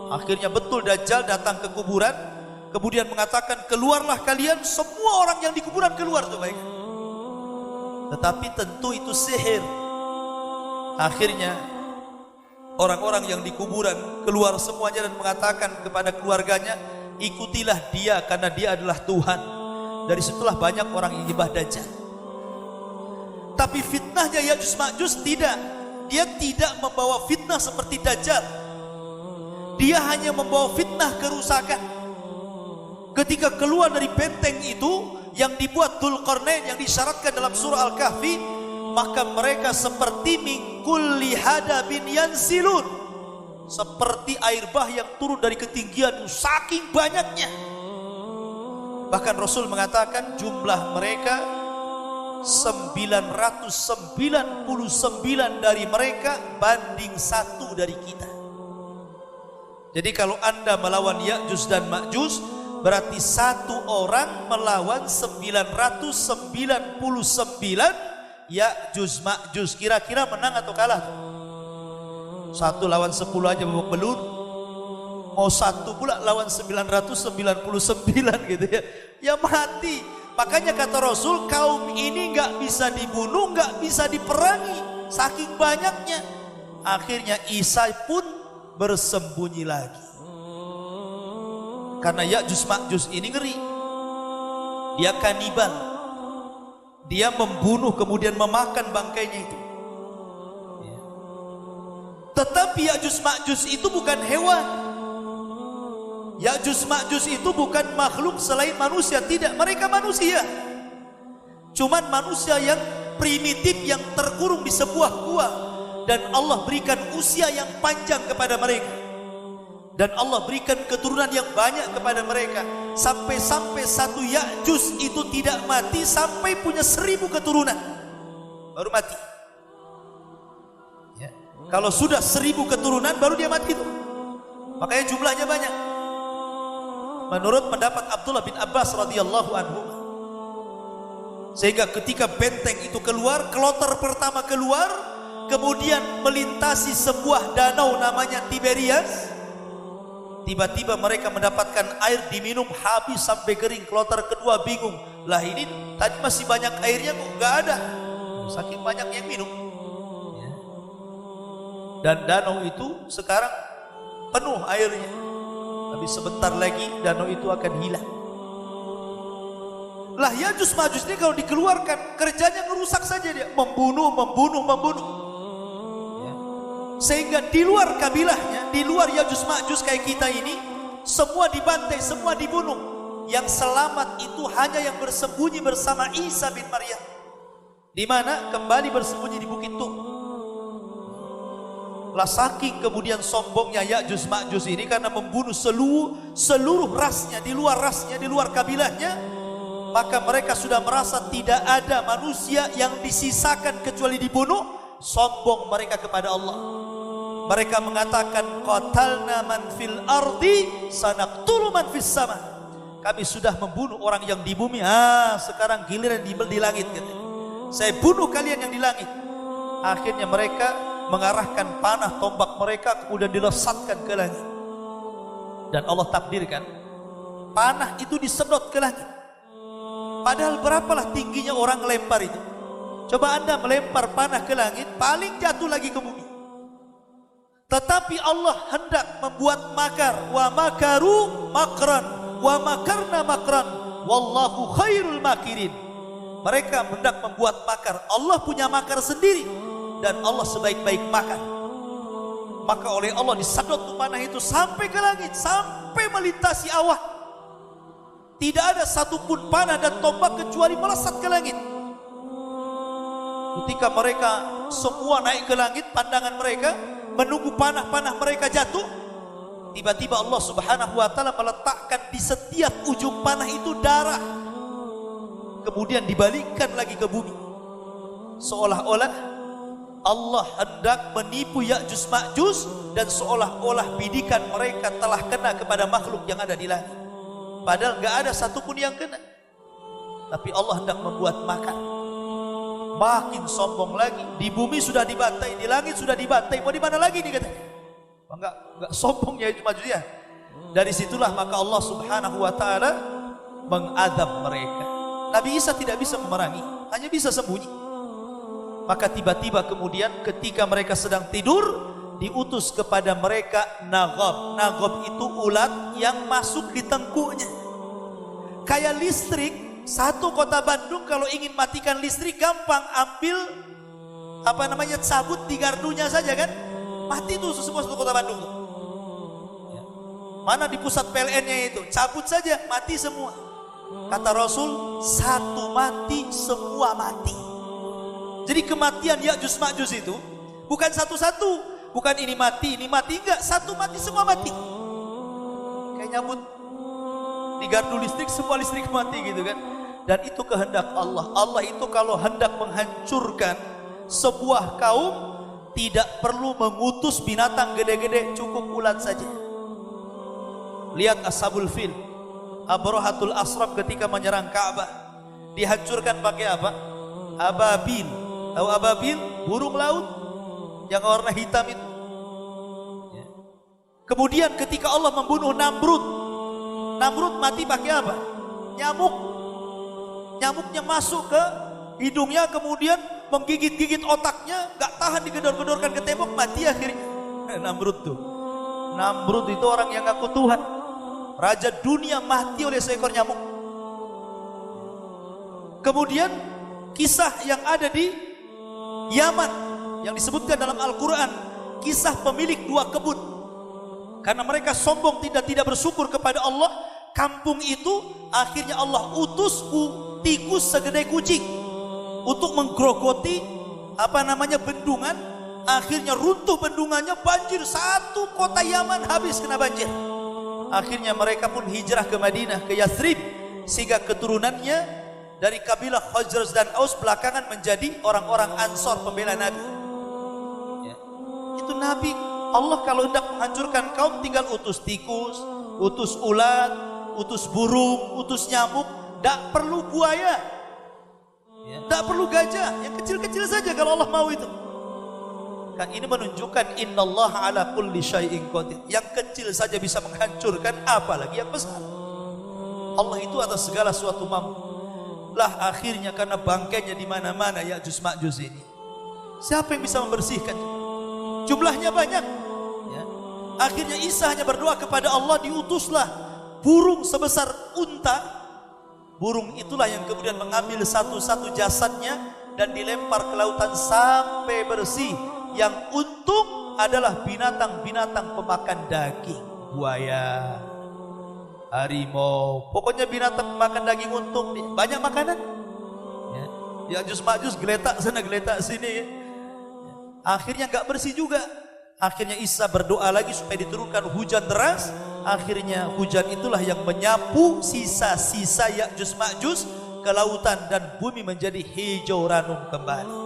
Akhirnya betul Dajjal datang ke kuburan, kemudian mengatakan, keluarlah kalian. Semua orang yang di kuburan keluar tuh, baik. Tetapi tentu itu sihir. Akhirnya orang-orang yang di kuburan keluar semuanya dan mengatakan kepada keluarganya, ikutilah dia karena dia adalah Tuhan. Dari situlah banyak orang yang menyembah Dajjal. Tapi fitnahnya Ya'juj Ma'juj tidak. Dia tidak membawa fitnah seperti Dajjal. Dia hanya membawa fitnah kerusakan. Ketika keluar dari benteng itu yang dibuat Dzulqarnain yang disyaratkan dalam surah Al-Kahfi, maka mereka seperti min kulli hadabin yansilun, seperti air bah yang turun dari ketinggian, saking banyaknya. Bahkan Rasul mengatakan jumlah mereka 999 dari mereka banding 1 dari kita. Jadi kalau Anda melawan Ya'juj dan Ma'juj, berarti 1 orang melawan 999 Ya'juj Ma'juj. Kira-kira menang atau kalah? 1 lawan 10 aja babak belur. Mau 1 pula lawan 999 gitu ya. Ya mati. Makanya kata Rasul, kaum ini nggak bisa dibunuh, nggak bisa diperangi, saking banyaknya. Akhirnya Isa pun bersembunyi lagi. Karena Ya'juj Ma'juj ini ngeri. Dia kanibal. Dia membunuh kemudian memakan bangkainya itu. Tetapi Ya'juj Ma'juj itu bukan hewan. Ya'juj Ma'juj itu bukan makhluk selain manusia. Tidak, mereka manusia. Cuman manusia yang primitif, yang terkurung di sebuah gua. Dan Allah berikan usia yang panjang kepada mereka. Dan Allah berikan keturunan yang banyak kepada mereka. Sampai-sampai satu Ya'juj itu tidak mati sampai punya 1000 keturunan, baru mati ya. Kalau sudah 1000 keturunan baru dia mati itu. Makanya jumlahnya banyak. Menurut pendapat Abdullah bin Abbas radhiyallahu anhu, sehingga ketika benteng itu keluar, kloter pertama keluar, kemudian melintasi sebuah danau namanya Tiberias. Tiba-tiba mereka mendapatkan air diminum habis sampai kering. Kloter kedua bingung, lah ini tadi masih banyak airnya kok nggak ada, saking banyak yang minum. Dan danau itu sekarang penuh airnya. Tapi sebentar lagi danau itu akan hilang. Lah Yajuj Majuj ini kalau dikeluarkan, kerjanya ngerusak saja dia, membunuh. Ya. Sehingga di luar kabilahnya, di luar Yajuj Majuj kayak kita ini, semua dibantai, semua dibunuh. Yang selamat itu hanya yang bersembunyi bersama Isa bin Maryam. Di mana kembali bersembunyi di Bukit Tur. Lah saking kemudian sombongnya Yajuj Majuj ini karena membunuh seluruh rasnya, di luar kabilahnya, maka mereka sudah merasa tidak ada manusia yang disisakan kecuali dibunuh. Sombong mereka kepada Allah. Mereka mengatakan qatalna man fil ardi sanaqtulu man fis sama. Kami sudah membunuh orang yang di bumi, sekarang giliran di langit katanya. Saya bunuh kalian yang di langit. Akhirnya mereka mengarahkan panah tombak mereka kemudian dilesatkan ke langit. Dan Allah takdirkan panah itu disedot ke langit. Padahal berapalah tingginya orang lempar itu. Coba Anda melempar panah ke langit, paling jatuh lagi ke bumi. Tetapi Allah hendak membuat makar. Wa makaru makran, wa makarna makran, wallahu khairul makirin. Mereka hendak membuat makar. Allah punya makar sendiri, dan Allah sebaik-baik makar. Maka oleh Allah disedot panah itu sampai ke langit, sampai melintasi awak. Tidak ada satupun panah dan tombak kecuali melesat ke langit. Ketika mereka semua naik ke langit, pandangan mereka menunggu panah-panah mereka jatuh, tiba-tiba Allah Subhanahu wa taala meletakkan di setiap ujung panah itu darah. Kemudian dibalikkan lagi ke bumi. Seolah-olah Allah hendak menipu Yajuj Majuj, dan seolah-olah bidikan mereka telah kena kepada makhluk yang ada di langit. Padahal gak ada satupun yang kena. Tapi Allah hendak membuat makar. Makin sombong lagi. Di bumi sudah dibantai, di langit sudah dibantai, mau di mana lagi nih katanya. Enggak sombong ya Yajuj Majuj ya. Dari situlah maka Allah Subhanahu wa taala mengadab mereka. Nabi Isa tidak bisa memerangi, hanya bisa sembunyi. Maka tiba-tiba kemudian ketika mereka sedang tidur, diutus kepada mereka Naghab. Naghab itu ulat yang masuk di tengkuknya. Kayak listrik, satu kota Bandung kalau ingin matikan listrik gampang, ambil cabut di gardunya saja kan, mati tuh semua satu kota Bandung tuh. Mana di pusat PLN-nya itu, cabut saja mati semua. Kata Rasul, satu mati semua mati. Jadi kematian Yajuj Majuj itu bukan satu-satu, bukan ini mati enggak, satu mati semua mati. Kayak nyambut di gardu listrik, semua listrik mati gitu kan. Dan itu kehendak Allah. Allah itu kalau hendak menghancurkan sebuah kaum, tidak perlu mengutus binatang gede-gede, cukup ulat saja. Lihat Ashabul Fil, Abrahatul Asram ketika menyerang Ka'bah, dihancurkan pakai apa? Ababil. Tahu ababil? Burung laut yang warna hitam itu. Kemudian ketika Allah membunuh Namrud, Namrud mati pakai apa? Nyamuk. Nyamuknya masuk ke hidungnya, kemudian menggigit-gigit otaknya, gak tahan, digedor-gedorkan ke tembok, mati akhirnya. Namrud tuh. Namrud itu orang yang ngaku Tuhan. Raja dunia mati oleh seekor nyamuk. Kemudian kisah yang ada di Yaman yang disebutkan dalam Al-Quran, kisah pemilik dua kebun. Karena mereka sombong, tidak bersyukur kepada Allah, kampung itu akhirnya Allah utus tikus segede kucing untuk menggerogoti bendungan. Akhirnya runtuh bendungannya, banjir, satu kota Yaman habis kena banjir. Akhirnya mereka pun hijrah ke Madinah, ke Yathrib, sehingga keturunannya dari kabilah Khazraj dan Aus belakangan menjadi orang-orang Ansor, pembela Nabi. Ya. Itu Nabi. Allah kalau hendak menghancurkan kaum tinggal utus tikus, utus ulat, utus burung, utus nyamuk. Tak perlu buaya, tak perlu gajah, yang kecil-kecil saja kalau Allah mau itu. Kan ini menunjukkan innallaha ala kulli syai'in qadir. Yang kecil saja bisa menghancurkan, apalagi yang besar. Allah itu atas segala sesuatu mampu. Lah akhirnya karena bangkainya di mana-mana Yajuj Majuj ini, siapa yang bisa membersihkan? Jumlahnya banyak. Ya. Akhirnya Isa hanya berdoa kepada Allah, diutuslah burung sebesar unta. Burung itulah yang kemudian mengambil satu-satu jasadnya dan dilempar ke lautan sampai bersih. Yang untung adalah binatang-binatang pemakan daging, buaya, harimau, pokoknya binatang makan daging untung. Banyak makanan ya. Ya'juj Ma'juj geletak sana geletak sini ya. Akhirnya gak bersih juga. Akhirnya Isa berdoa lagi supaya diturunkan hujan deras. Akhirnya hujan itulah yang menyapu sisa-sisa Ya'juj Ma'juj ke lautan dan bumi menjadi hijau ranum kembali.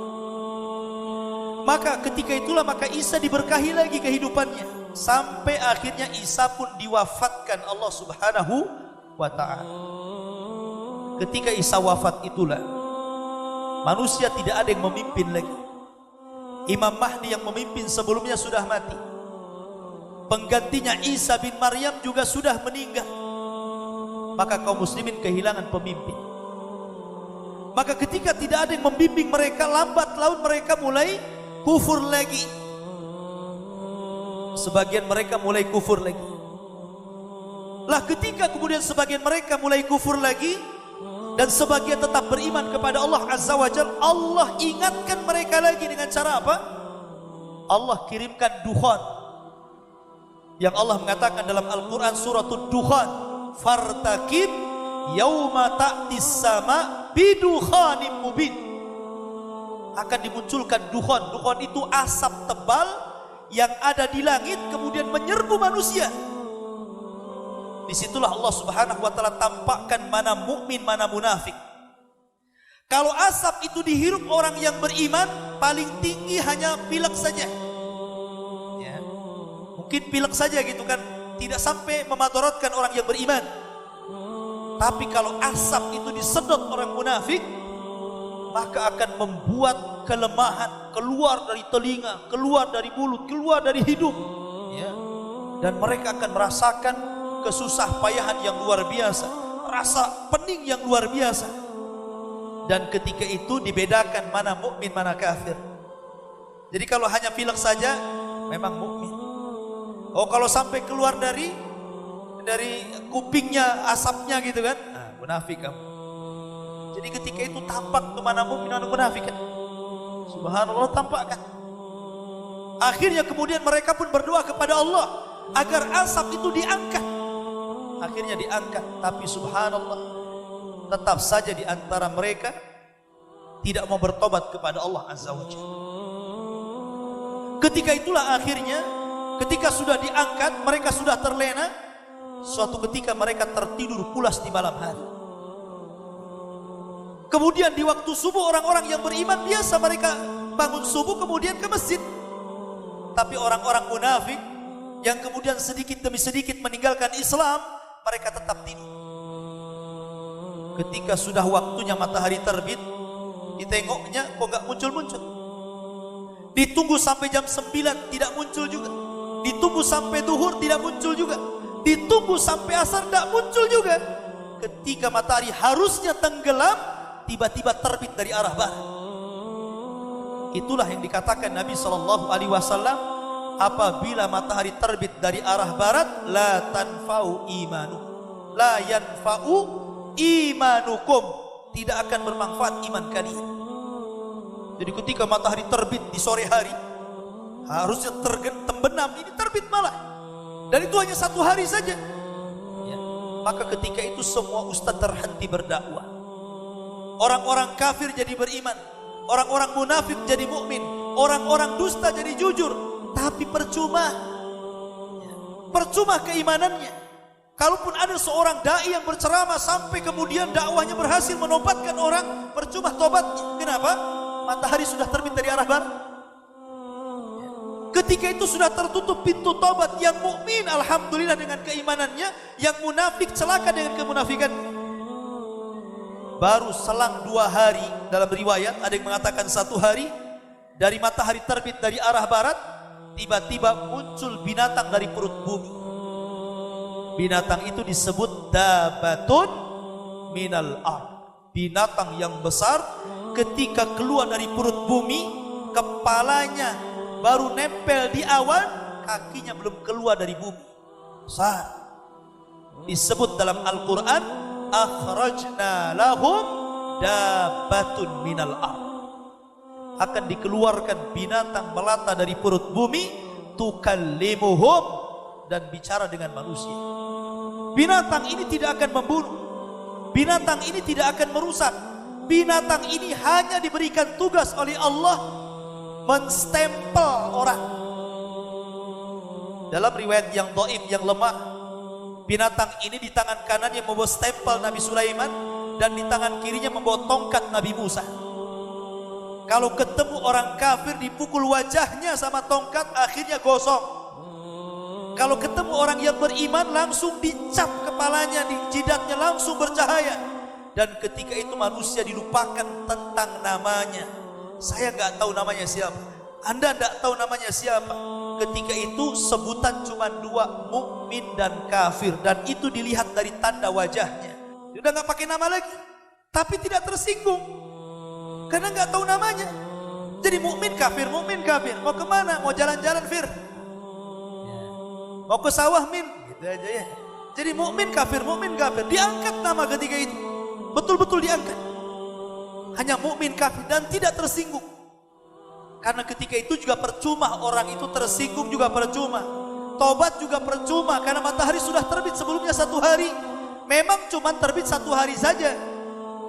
Maka ketika itulah maka Isa diberkahi lagi kehidupannya. Sampai akhirnya Isa pun diwafatkan Allah Subhanahu wa ta'ala. Ketika Isa wafat itulah manusia tidak ada yang memimpin lagi. Imam Mahdi yang memimpin sebelumnya sudah mati. Penggantinya Isa bin Maryam juga sudah meninggal. Maka kaum muslimin kehilangan pemimpin. Maka ketika tidak ada yang membimbing mereka, lambat laun mereka mulai kufur lagi. Sebagian mereka mulai kufur lagi. Lah ketika kemudian sebagian mereka mulai kufur lagi dan sebagian tetap beriman kepada Allah Azza wa Jalla, Allah ingatkan mereka lagi dengan cara apa? Allah kirimkan dukhan. Yang Allah mengatakan dalam Al-Quran suratul Dukhan, fartakib yauma ta'tis sama bidukhanim mubin. Akan dimunculkan dukhan. Dukhan itu asap tebal yang ada di langit kemudian menyerbu manusia. Disitulah Allah Subhanahu wa ta'ala tampakkan mana mukmin, mana munafik. Kalau asap itu dihirup orang yang beriman, paling tinggi hanya pilek saja ya. Mungkin pilek saja gitu kan, tidak sampai memadaratkan orang yang beriman. Tapi kalau asap itu disedot orang munafik, maka akan membuat kelemahan keluar dari telinga, keluar dari mulut, keluar dari hidung ya. Dan mereka akan merasakan kesusah payahan yang luar biasa, rasa pening yang luar biasa. Dan ketika itu dibedakan mana mukmin, mana kafir. Jadi kalau hanya pilek saja memang mukmin. Oh kalau sampai keluar dari kupingnya asapnya gitu kan, nah, munafik kamu. Jadi ketika itu tampak tuh mana mukmin, mana munafik kan. Subhanallah tampakkan. Akhirnya kemudian mereka pun berdoa kepada Allah agar asap itu diangkat. Akhirnya diangkat, tapi subhanallah tetap saja di antara mereka tidak mau bertobat kepada Allah Azza wa Jalla. Ketika itulah akhirnya ketika sudah diangkat, mereka sudah terlena. Suatu ketika mereka tertidur pulas di malam hari. Kemudian di waktu subuh orang-orang yang beriman biasa mereka bangun subuh kemudian ke masjid. Tapi orang-orang munafik yang kemudian sedikit demi sedikit meninggalkan Islam, mereka tetap tidur. Ketika sudah waktunya matahari terbit, ditengoknya kok nggak muncul-muncul. Ditunggu sampai jam 9 tidak muncul juga. Ditunggu sampai duhur tidak muncul juga. Ditunggu sampai asar tidak muncul juga. Ketika matahari harusnya tenggelam, tiba-tiba terbit dari arah barat. Itulah yang dikatakan Nabi SAW, apabila matahari terbit dari arah barat, la tanfa'u imanu, la yanfa'u imanukum, tidak akan bermanfaat iman kalian. Jadi ketika matahari terbit di sore hari, harusnya terbenam, ini terbit malah, dan itu hanya satu hari saja ya. Maka ketika itu semua ustaz terhenti berdakwah. Orang-orang kafir jadi beriman, orang-orang munafik jadi mukmin, orang-orang dusta jadi jujur. Tapi percuma keimanannya. Kalaupun ada seorang dai yang berceramah sampai kemudian dakwahnya berhasil menobatkan orang, percuma tobatnya. Kenapa? Matahari sudah terbit dari arah barat. Ketika itu sudah tertutup pintu tobat. Yang mukmin alhamdulillah dengan keimanannya, yang munafik celaka dengan kemunafikan. Baru selang 2 hari, dalam riwayat ada yang mengatakan 1 hari, dari matahari terbit dari arah barat, tiba-tiba muncul binatang dari perut bumi. Binatang itu disebut dabatun minal ard. Binatang yang besar ketika keluar dari perut bumi, kepalanya baru nempel di awan, kakinya belum keluar dari bumi. Disebut dalam Al-Quran, akhrajna lahum dabbatun minal ard. Akan dikeluarkan binatang melata dari perut bumi, tukallimuhum, dan bicara dengan manusia. Binatang ini tidak akan membunuh, binatang ini tidak akan merusak. Binatang ini hanya diberikan tugas oleh Allah menstempel orang. Dalam riwayat yang dhaif, yang lemah, binatang ini di tangan kanannya membawa stempel Nabi Sulaiman, dan di tangan kirinya membawa tongkat Nabi Musa. Kalau ketemu orang kafir, dipukul wajahnya sama tongkat, akhirnya gosong. Kalau ketemu orang yang beriman, langsung dicap kepalanya, di jidatnya langsung bercahaya. Dan ketika itu manusia dilupakan tentang namanya. Saya nggak tahu namanya siapa, Anda nggak tahu namanya siapa. Ketika itu sebutan cuma dua, mukmin dan kafir, dan itu dilihat dari tanda wajahnya. Sudah nggak pakai nama lagi, tapi tidak tersinggung karena nggak tahu namanya. Jadi mukmin kafir, mukmin kafir. Mau kemana? Mau jalan-jalan, Fir? Mau ke sawah, Min? Gitu aja ya. Jadi mukmin kafir, mukmin kafir. Diangkat nama ketika itu, betul-betul diangkat. Hanya mukmin kafir dan tidak tersinggung. Karena ketika itu juga percuma, orang itu tersinggung juga percuma. Tobat juga percuma, karena matahari sudah terbit sebelumnya 1 hari. Memang cuma terbit 1 hari saja.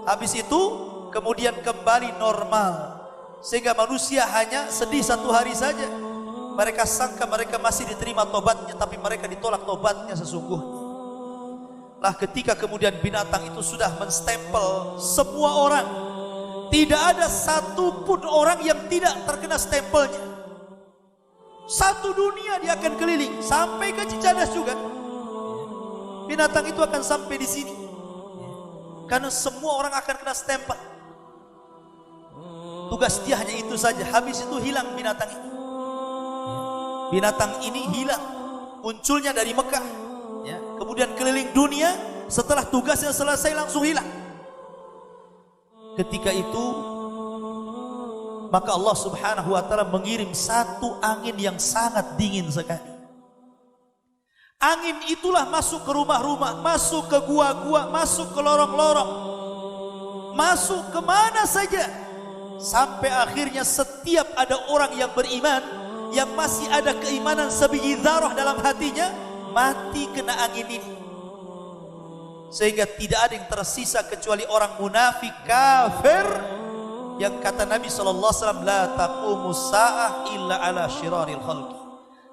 Habis itu kemudian kembali normal. Sehingga manusia hanya sedih 1 hari saja. Mereka sangka mereka masih diterima tobatnya, tapi mereka ditolak tobatnya sesungguhnya. Lah ketika kemudian binatang itu sudah menstempel semua orang, tidak ada satupun orang yang tidak terkena stempelnya. Satu dunia dia akan keliling, sampai ke Cicadas juga. Binatang itu akan sampai di sini, karena semua orang akan kena stempel. Tugas dia hanya itu saja. Habis itu hilang binatang ini. Binatang ini hilang, munculnya dari Mekah, ya. Kemudian keliling dunia, setelah tugasnya selesai langsung hilang. Ketika itu maka Allah Subhanahu wa ta'ala mengirim satu angin yang sangat dingin sekali. Angin itulah masuk ke rumah-rumah, masuk ke gua-gua, masuk ke lorong-lorong, masuk kemana saja, sampai akhirnya setiap ada orang yang beriman, yang masih ada keimanan sebiji dzarah dalam hatinya, mati kena angin ini. Sehingga tidak ada yang tersisa kecuali orang munafik kafir, yang kata Nabi SAW, la taqumus sa'ah illa ala syiraril khalqi.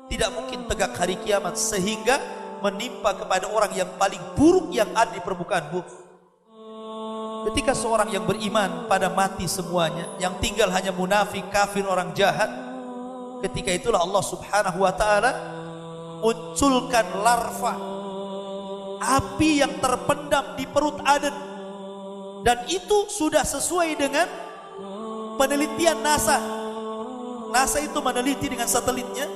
Tidak mungkin tegak hari kiamat sehingga menimpa kepada orang yang paling buruk yang ada di permukaan bumi. Ketika seorang yang beriman pada mati semuanya, yang tinggal hanya munafik, kafir, orang jahat, ketika itulah Allah Subhanahu wa ta'ala munculkan larva api yang terpendam di perut Aden. Dan itu sudah sesuai dengan penelitian NASA. NASA itu meneliti dengan satelitnya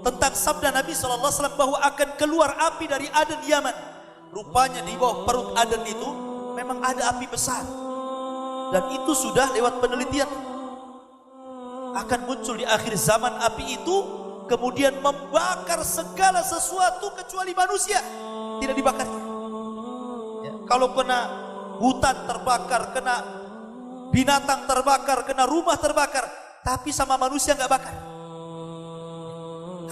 tentang sabda Nabi SAW bahwa akan keluar api dari Aden, Yaman. Rupanya di bawah perut Aden itu memang ada api besar, dan itu sudah lewat penelitian. Akan muncul di akhir zaman api itu, kemudian membakar segala sesuatu kecuali manusia, tidak dibakar. Ya, kalau kena hutan terbakar, kena binatang terbakar, kena rumah terbakar, tapi sama manusia nggak bakar.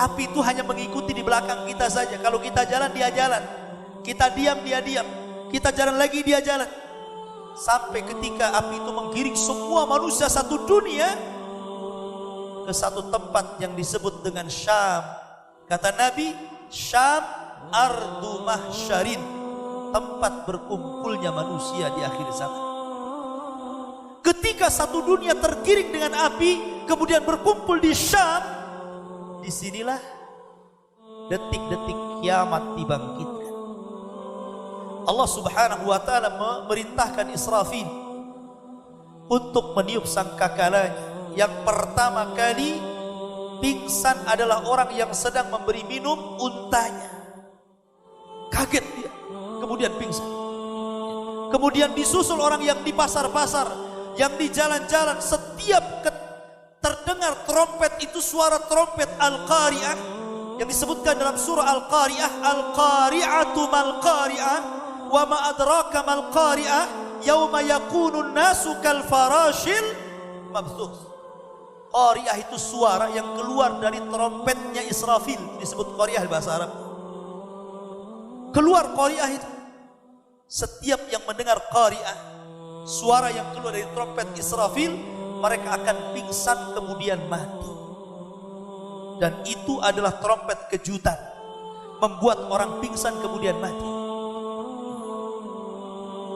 Api itu hanya mengikuti di belakang kita saja. Kalau kita jalan, dia jalan. Kita diam, dia diam. Kita jalan lagi, dia jalan. Sampai ketika api itu menggiring semua manusia satu dunia ke satu tempat yang disebut dengan Syam. Kata Nabi, Syam ardu mahsyarin, tempat berkumpulnya manusia di akhir zaman. Ketika satu dunia tergiring dengan api, kemudian berkumpul di Syam, disinilah detik-detik kiamat dibangkitkan. Allah Subhanahu wa ta'ala memerintahkan Israfil untuk meniup sangkakalanya. Yang pertama kali pingsan adalah orang yang sedang memberi minum untanya. Kaget dia, kemudian pingsan. Kemudian disusul orang yang di pasar-pasar, yang di jalan-jalan, setiap terdengar trompet itu suara trompet Al-Qari'ah yang disebutkan dalam surah Al-Qari'ah, Al-Qari'atu mal-Qari'ah wa ma adraka mal-Qari'ah yauma yakunun nasu kal farashil mabthus. Qari'ah itu suara yang keluar dari trompetnya Israfil, disebut Qari'ah bahasa Arab. Keluar Qari'ah itu. Setiap yang mendengar Qari'ah, suara yang keluar dari trompet Israfil, mereka akan pingsan kemudian mati. Dan itu adalah trompet kejutan, membuat orang pingsan kemudian mati.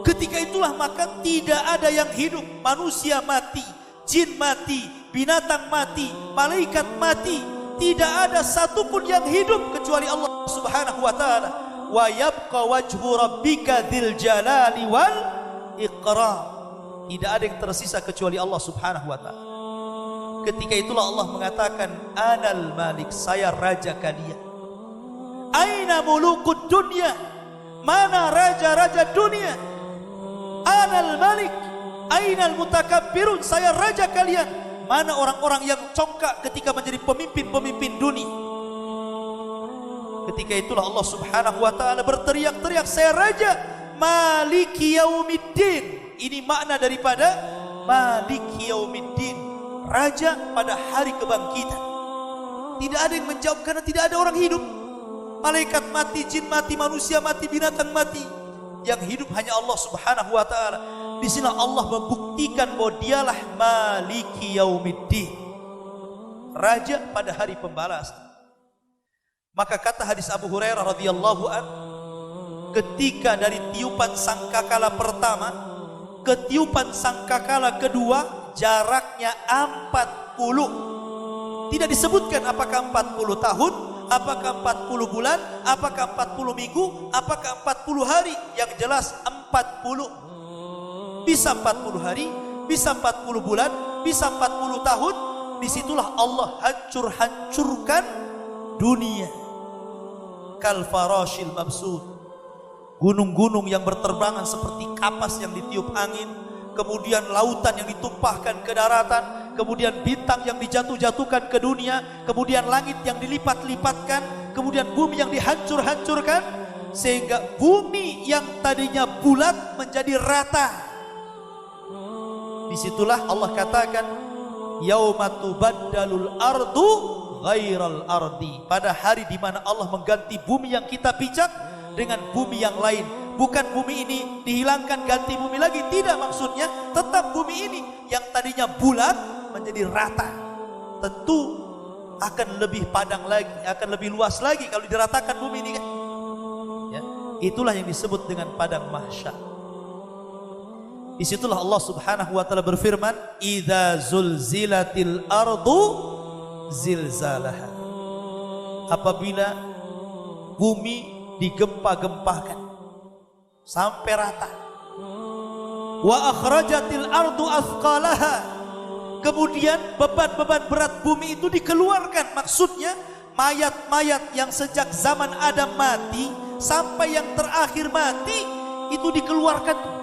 Ketika itulah maka tidak ada yang hidup. Manusia mati, jin mati, binatang mati, malaikat mati. Tidak ada satupun yang hidup kecuali Allah Subhanahu wa ta'ala. Wa yabqa wajhu rabbika dzil jalali wal ikram. Tidak ada yang tersisa kecuali Allah Subhanahu wa ta'ala. Ketika itulah Allah mengatakan, Anal Malik, saya raja kalian. Aina mulukud dunia, mana raja-raja dunia? Anal Malik, ainal mutakabbirun, saya raja kalian. Mana orang-orang yang congkak ketika menjadi pemimpin-pemimpin dunia? Ketika itulah Allah Subhanahu wa ta'ala berteriak-teriak, saya raja. Maliki yaumiddin. Ini makna daripada Maliki yaumiddin, raja pada hari kebangkitan. Tidak ada yang menjawab karena tidak ada orang hidup. Malaikat mati, jin mati, manusia mati, binatang mati. Yang hidup hanya Allah Subhanahu wa ta'ala. Di sini Allah membuktikan bahwa dialah Maliki yaumiddin, raja pada hari pembalasan. Maka kata hadis Abu Hurairah radhiyallahu an, ketika dari tiupan sangkakala pertama ke tiupan sangkakala kedua jaraknya 40. Tidak disebutkan apakah 40 tahun, apakah 40 bulan, apakah 40 minggu, apakah 40 hari. Yang jelas 40. Bisa 40 hari, bisa 40 bulan, bisa 40 tahun. Disitulah Allah hancurkan dunia. Kal farashil mabsud, gunung-gunung yang berterbangan seperti kapas yang ditiup angin, kemudian lautan yang ditumpahkan ke daratan, kemudian bintang yang dijatuh-jatuhkan ke dunia, kemudian langit yang dilipat-lipatkan, kemudian bumi yang dihancur-hancurkan, sehingga bumi yang tadinya bulat menjadi rata. Disitulah Allah katakan, yauma tubaddalul ardu ghairal ardi, pada hari di mana Allah mengganti bumi yang kita pijak dengan bumi yang lain. Bukan bumi ini dihilangkan ganti bumi lagi, tidak, maksudnya tetap bumi ini yang tadinya bulat menjadi rata. Tentu akan lebih padang lagi, akan lebih luas lagi kalau diratakan bumi ini kan. Ya, itulah yang disebut dengan padang mahsyar. Disitulah Allah Subhanahu wa ta'ala berfirman, idza zulzilatil ardu zilzalaha, apabila bumi digempa-gempakan sampai rata. Wa akhrajatil ardu athqalaha, kemudian beban-beban berat bumi itu dikeluarkan. Maksudnya mayat-mayat yang sejak zaman Adam mati sampai yang terakhir mati itu dikeluarkan.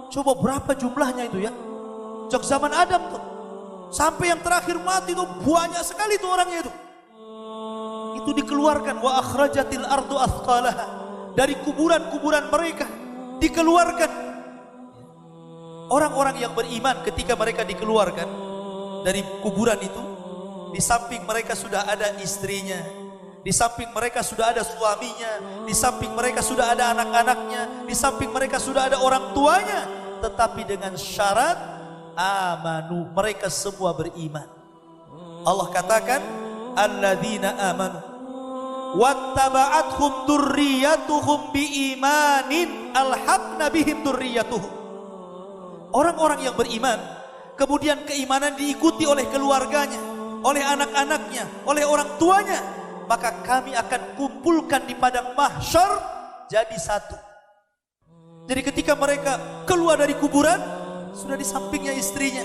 Coba berapa jumlahnya itu ya? Sejak zaman Adam tuh sampai yang terakhir mati itu banyak sekali tuh orangnya itu. Itu dikeluarkan. Wa akhrajatil ardu athqalaha, dari kuburan-kuburan mereka dikeluarkan. Orang-orang yang beriman ketika mereka dikeluarkan dari kuburan itu, di samping mereka sudah ada istrinya, di samping mereka sudah ada suaminya, di samping mereka sudah ada anak-anaknya, di samping mereka sudah ada orang tuanya, tetapi dengan syarat amanu, mereka semua beriman. Allah katakan, alladzina amanu wattaba'athum dzurriyyatuhum biimanin alhaqna bihim dzurriyyatuhum. Orang-orang yang beriman, kemudian keimanan diikuti oleh keluarganya, oleh anak-anaknya, oleh orang tuanya, maka kami akan kumpulkan di padang mahsyar jadi satu. Jadi ketika mereka keluar dari kuburan, sudah di sampingnya istrinya,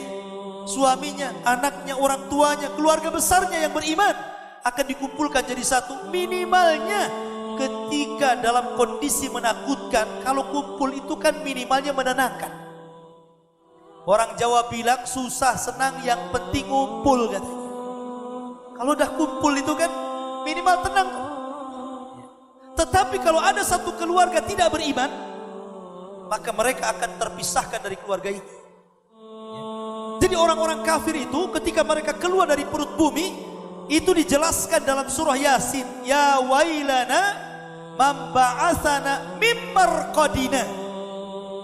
suaminya, anaknya, orang tuanya, keluarga besarnya yang beriman akan dikumpulkan jadi satu. Minimalnya ketika dalam kondisi menakutkan, kalau kumpul itu kan minimalnya menenangkan. Orang Jawa bilang susah senang yang penting ngumpul katanya. Kalau udah kumpul itu kan minimal tenang. Tetapi kalau ada satu keluarga tidak beriman, maka mereka akan terpisahkan dari keluarga ini. Jadi orang-orang kafir itu ketika mereka keluar dari perut bumi, itu dijelaskan dalam surah Yasin, ya wailana man ba'atsana mim marqadina.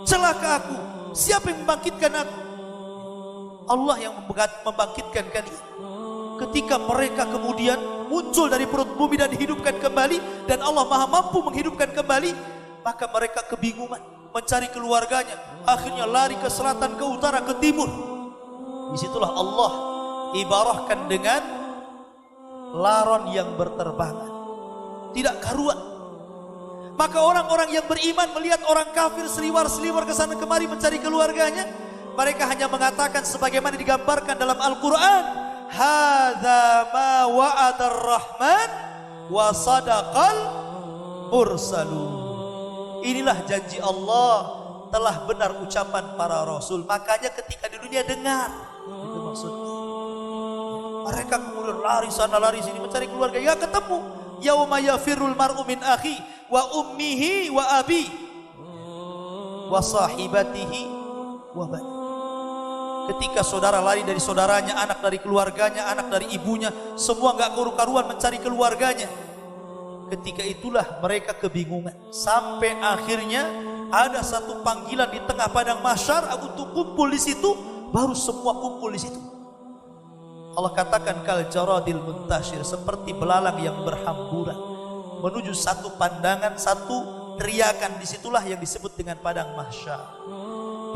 Celaka aku, siapa yang membangkitkan aku? Allah yang membangkitkan kalian. Ketika mereka kemudian muncul dari perut bumi dan dihidupkan kembali, dan Allah Maha mampu menghidupkan kembali, maka mereka kebingungan mencari keluarganya. Akhirnya lari ke selatan, ke utara, ke timur. Disitulah Allah ibarahkan dengan laron yang berterbangan, tidak karuan. Maka orang-orang yang beriman melihat orang kafir seliwar-seliwar ke sana kemari mencari keluarganya, mereka hanya mengatakan sebagaimana digambarkan dalam Al-Quran, hadza ma wa'adar rahman wa sadaqal mursalun. Inilah janji Allah, telah benar ucapan para rasul. Makanya ketika di dunia dengar, itu maksudnya. Mereka kemudian lari sana lari sini mencari keluarga. Ya ketemu. Yauma yafirrul mar'u min akhi wa ummihi wa abi wa sahibatihi wa bani. Ketika saudara lari dari saudaranya, anak dari keluarganya, anak dari ibunya, semua enggak karu-karuan mencari keluarganya. Ketika itulah mereka kebingungan. Sampai akhirnya ada satu panggilan di tengah padang mahsyar untuk kumpul di situ, baru semua kumpul di situ. Allah katakan kal jaradil muntashir, seperti belalang yang berhamburan menuju satu pandangan, satu teriakan. Disitulah yang disebut dengan padang mahsyar.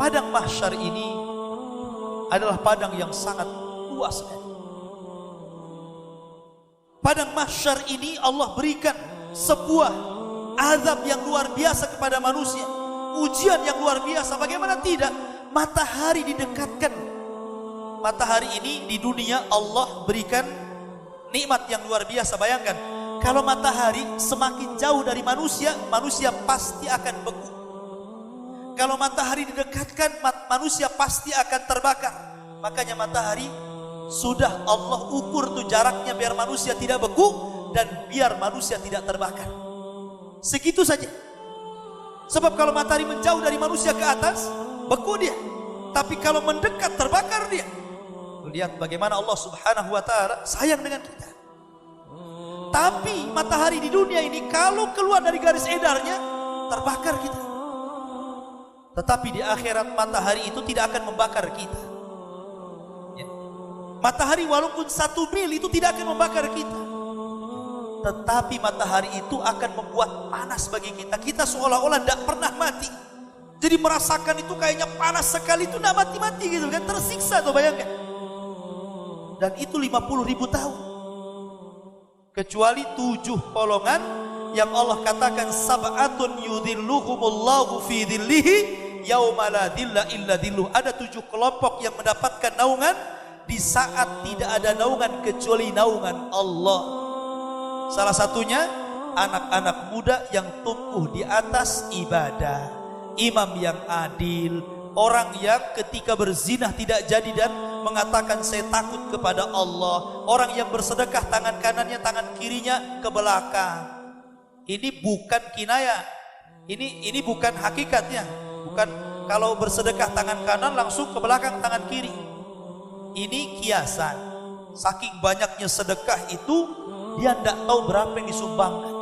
Padang mahsyar ini adalah padang yang sangat luas. Padang mahsyar ini Allah berikan sebuah azab yang luar biasa kepada manusia, ujian yang luar biasa. Bagaimana tidak? Matahari didekatkan. Matahari ini di dunia Allah berikan nikmat yang luar biasa. Bayangkan, kalau matahari semakin jauh dari manusia, manusia pasti akan beku. Kalau matahari didekatkan, manusia pasti akan terbakar. Makanya matahari sudah Allah ukur tuh jaraknya biar manusia tidak beku dan biar manusia tidak terbakar. Segitu saja. Sebab kalau matahari menjauh dari manusia ke atas, beku dia. Tapi kalau mendekat, terbakar dia. Lihat bagaimana Allah Subhanahu wa ta'ala sayang dengan kita. Tapi matahari di dunia ini kalau keluar dari garis edarnya, terbakar kita. Tetapi di akhirat matahari itu tidak akan membakar kita. Ya. Matahari walaupun 1 mil itu tidak akan membakar kita. Tetapi matahari itu akan membuat panas bagi kita. Kita seolah-olah tidak pernah mati. Jadi merasakan itu kayaknya panas sekali, itu tidak mati-mati gitu kan. Tersiksa tuh, bayangkan. Dan itu 50.000 tahun. Kecuali 7 golongan yang Allah katakan sab'atun yudhilluhumullahu fi dhillihi yauma la dhilla illa dhilluh. Ada 7 kelompok yang mendapatkan naungan di saat tidak ada naungan kecuali naungan Allah. Salah satunya anak-anak muda yang tumbuh di atas ibadah, imam yang adil, orang yang ketika berzinah tidak jadi dan mengatakan saya takut kepada Allah, orang yang bersedekah tangan kanannya, tangan kirinya ke belakang. Ini bukan kinaya, ini bukan hakikatnya. Bukan kalau bersedekah tangan kanan langsung ke belakang tangan kiri. Ini kiasan. Saking banyaknya sedekah itu, dia tidak tahu berapa yang disumbangkan.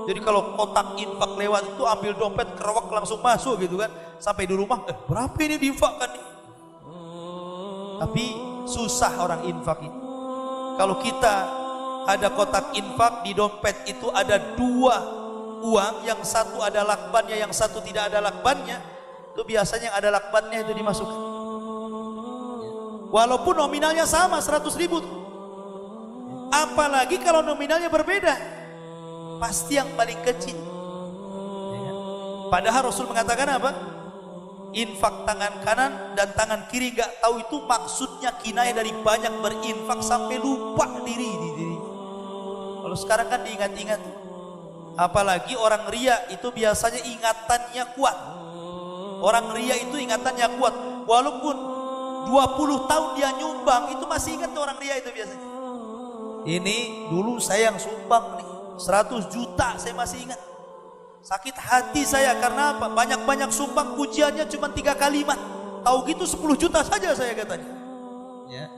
Jadi kalau kotak infak lewat itu ambil dompet kerewak langsung masuk gitu kan. Sampai di rumah, berapa ini diinfakkan nih? Tapi susah orang infak itu. Kalau kita ada kotak infak, di dompet itu ada 2 uang, yang satu ada lakbannya, yang satu tidak ada lakbannya. Itu biasanya yang ada lakbannya itu dimasukkan. Walaupun nominalnya sama 100.000. Apalagi kalau nominalnya berbeda, pasti yang paling kecil. Padahal Rasul mengatakan apa? Infak tangan kanan dan tangan kiri gak tahu itu maksudnya kinayah dari banyak berinfak sampai lupa diri. Kalau sekarang kan diingat-ingat. Apalagi orang ria itu biasanya ingatannya kuat. Orang ria itu ingatannya kuat. walaupun 20 tahun dia nyumbang, itu masih ingat orang dia itu biasanya. Ini dulu saya yang sumbang nih 100 juta, saya masih ingat. Sakit hati saya karena apa? Banyak-banyak sumbang, pujiannya cuma 3 kalimat. Tahu gitu 10 juta saja saya katanya. Ya.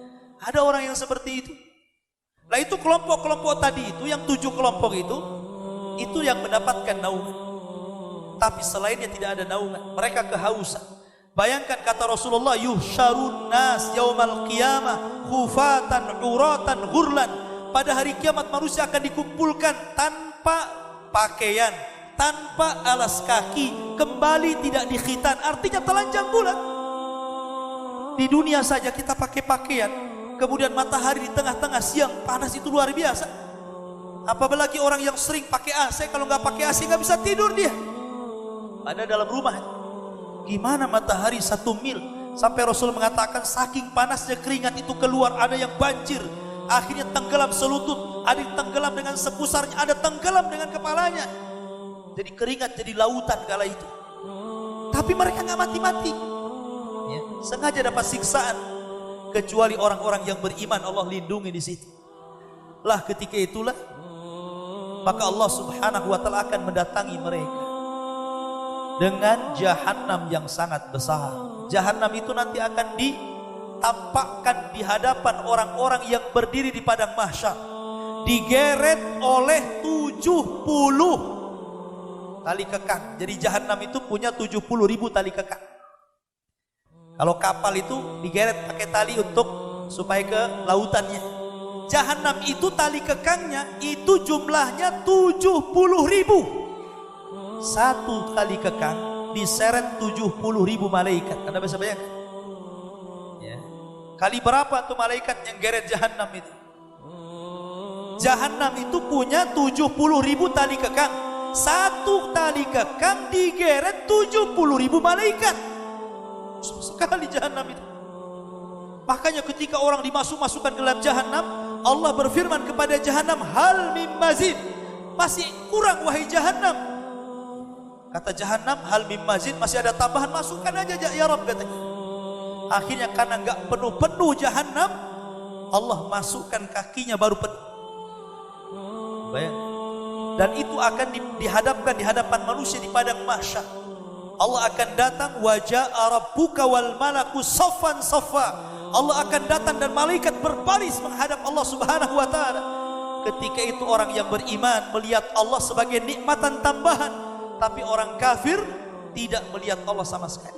Ada orang yang seperti itu. Nah itu kelompok-kelompok tadi itu, yang 7 kelompok itu yang mendapatkan naungan. Tapi selainnya tidak ada naungan. Mereka kehausan. Bayangkan kata Rasulullah, yuhsyarun nas yaumal qiyamah khufatan uratan ghurlan. Pada hari kiamat manusia akan dikumpulkan tanpa pakaian, tanpa alas kaki, kembali tidak dikhitan, artinya telanjang bulat. Di dunia saja kita pakai pakaian, kemudian matahari di tengah-tengah siang panas, itu luar biasa. Apalagi orang yang sering pakai AC, kalau nggak pakai AC nggak bisa tidur dia. Ada dalam rumah. Gimana matahari 1 mil, sampai Rasul mengatakan saking panasnya keringat itu keluar, ada yang banjir, akhirnya tenggelam selutut, ada yang tenggelam dengan sepusarnya, ada tenggelam dengan kepalanya. Jadi keringat jadi lautan kala itu. Tapi mereka nggak mati-mati, ya, sengaja dapat siksaan. Kecuali orang-orang yang beriman, Allah lindungi di situ. Lah ketika itulah maka Allah Subhanahu wa taala akan mendatangi mereka dengan jahanam yang sangat besar. Jahanam itu nanti akan ditampakkan di hadapan orang-orang yang berdiri di padang mahsyar, digeret oleh 70 tali kekang. Jadi jahanam itu punya 70.000 tali kekang. Kalau kapal itu digeret pakai tali untuk supaya ke lautannya. Jahanam itu tali kekangnya itu jumlahnya 70.000. Satu tali kekang diseret 70.000 malaikat. Anda bisa bayangkan? Ya. Kali berapa tuh malaikat yang geret jahanam itu? Jahanam itu punya 70.000 tali kekang. Satu tali kekang digeret 70.000 malaikat. Sekali jahanam itu. Makanya ketika orang masukkan ke dalam jahanam, Allah berfirman kepada jahanam, hal mim mazid, masih kurang wahai jahanam. Kata jahanam, hal mim mazid, masih ada tambahan, masukkan aja ya Rabb katanya. Akhirnya karena enggak penuh-penuh jahanam, Allah masukkan kakinya baru penuh. Bayang. Dan itu akan dihadapkan di hadapan manusia di padang mahsyar. Allah akan datang, waja'a rabbuka wal malaku saffan saffa. Allah akan datang dan malaikat berbaris menghadap Allah Subhanahu wa taala. Ketika itu orang yang beriman melihat Allah sebagai nikmatan tambahan. Tapi orang kafir tidak melihat Allah sama sekali.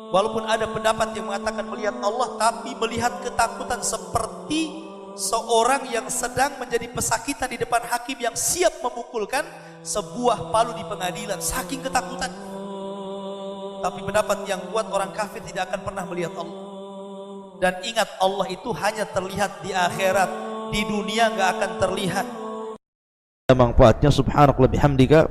Walaupun ada pendapat yang mengatakan melihat Allah, tapi melihat ketakutan seperti seorang yang sedang menjadi pesakitan di depan hakim yang siap memukulkan sebuah palu di pengadilan, saking ketakutan. Tapi pendapat yang kuat, orang kafir tidak akan pernah melihat Allah. Dan ingat, Allah itu hanya terlihat di akhirat, di dunia nggak akan terlihat. Manfaatnya subhanallah bihamdika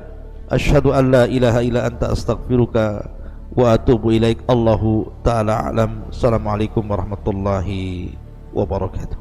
asyhadu an la ilaha illa anta astaghfiruka wa atubu ilaik. Allahu ta'ala a'lam. Assalamualaikum warahmatullahi wabarakatuh.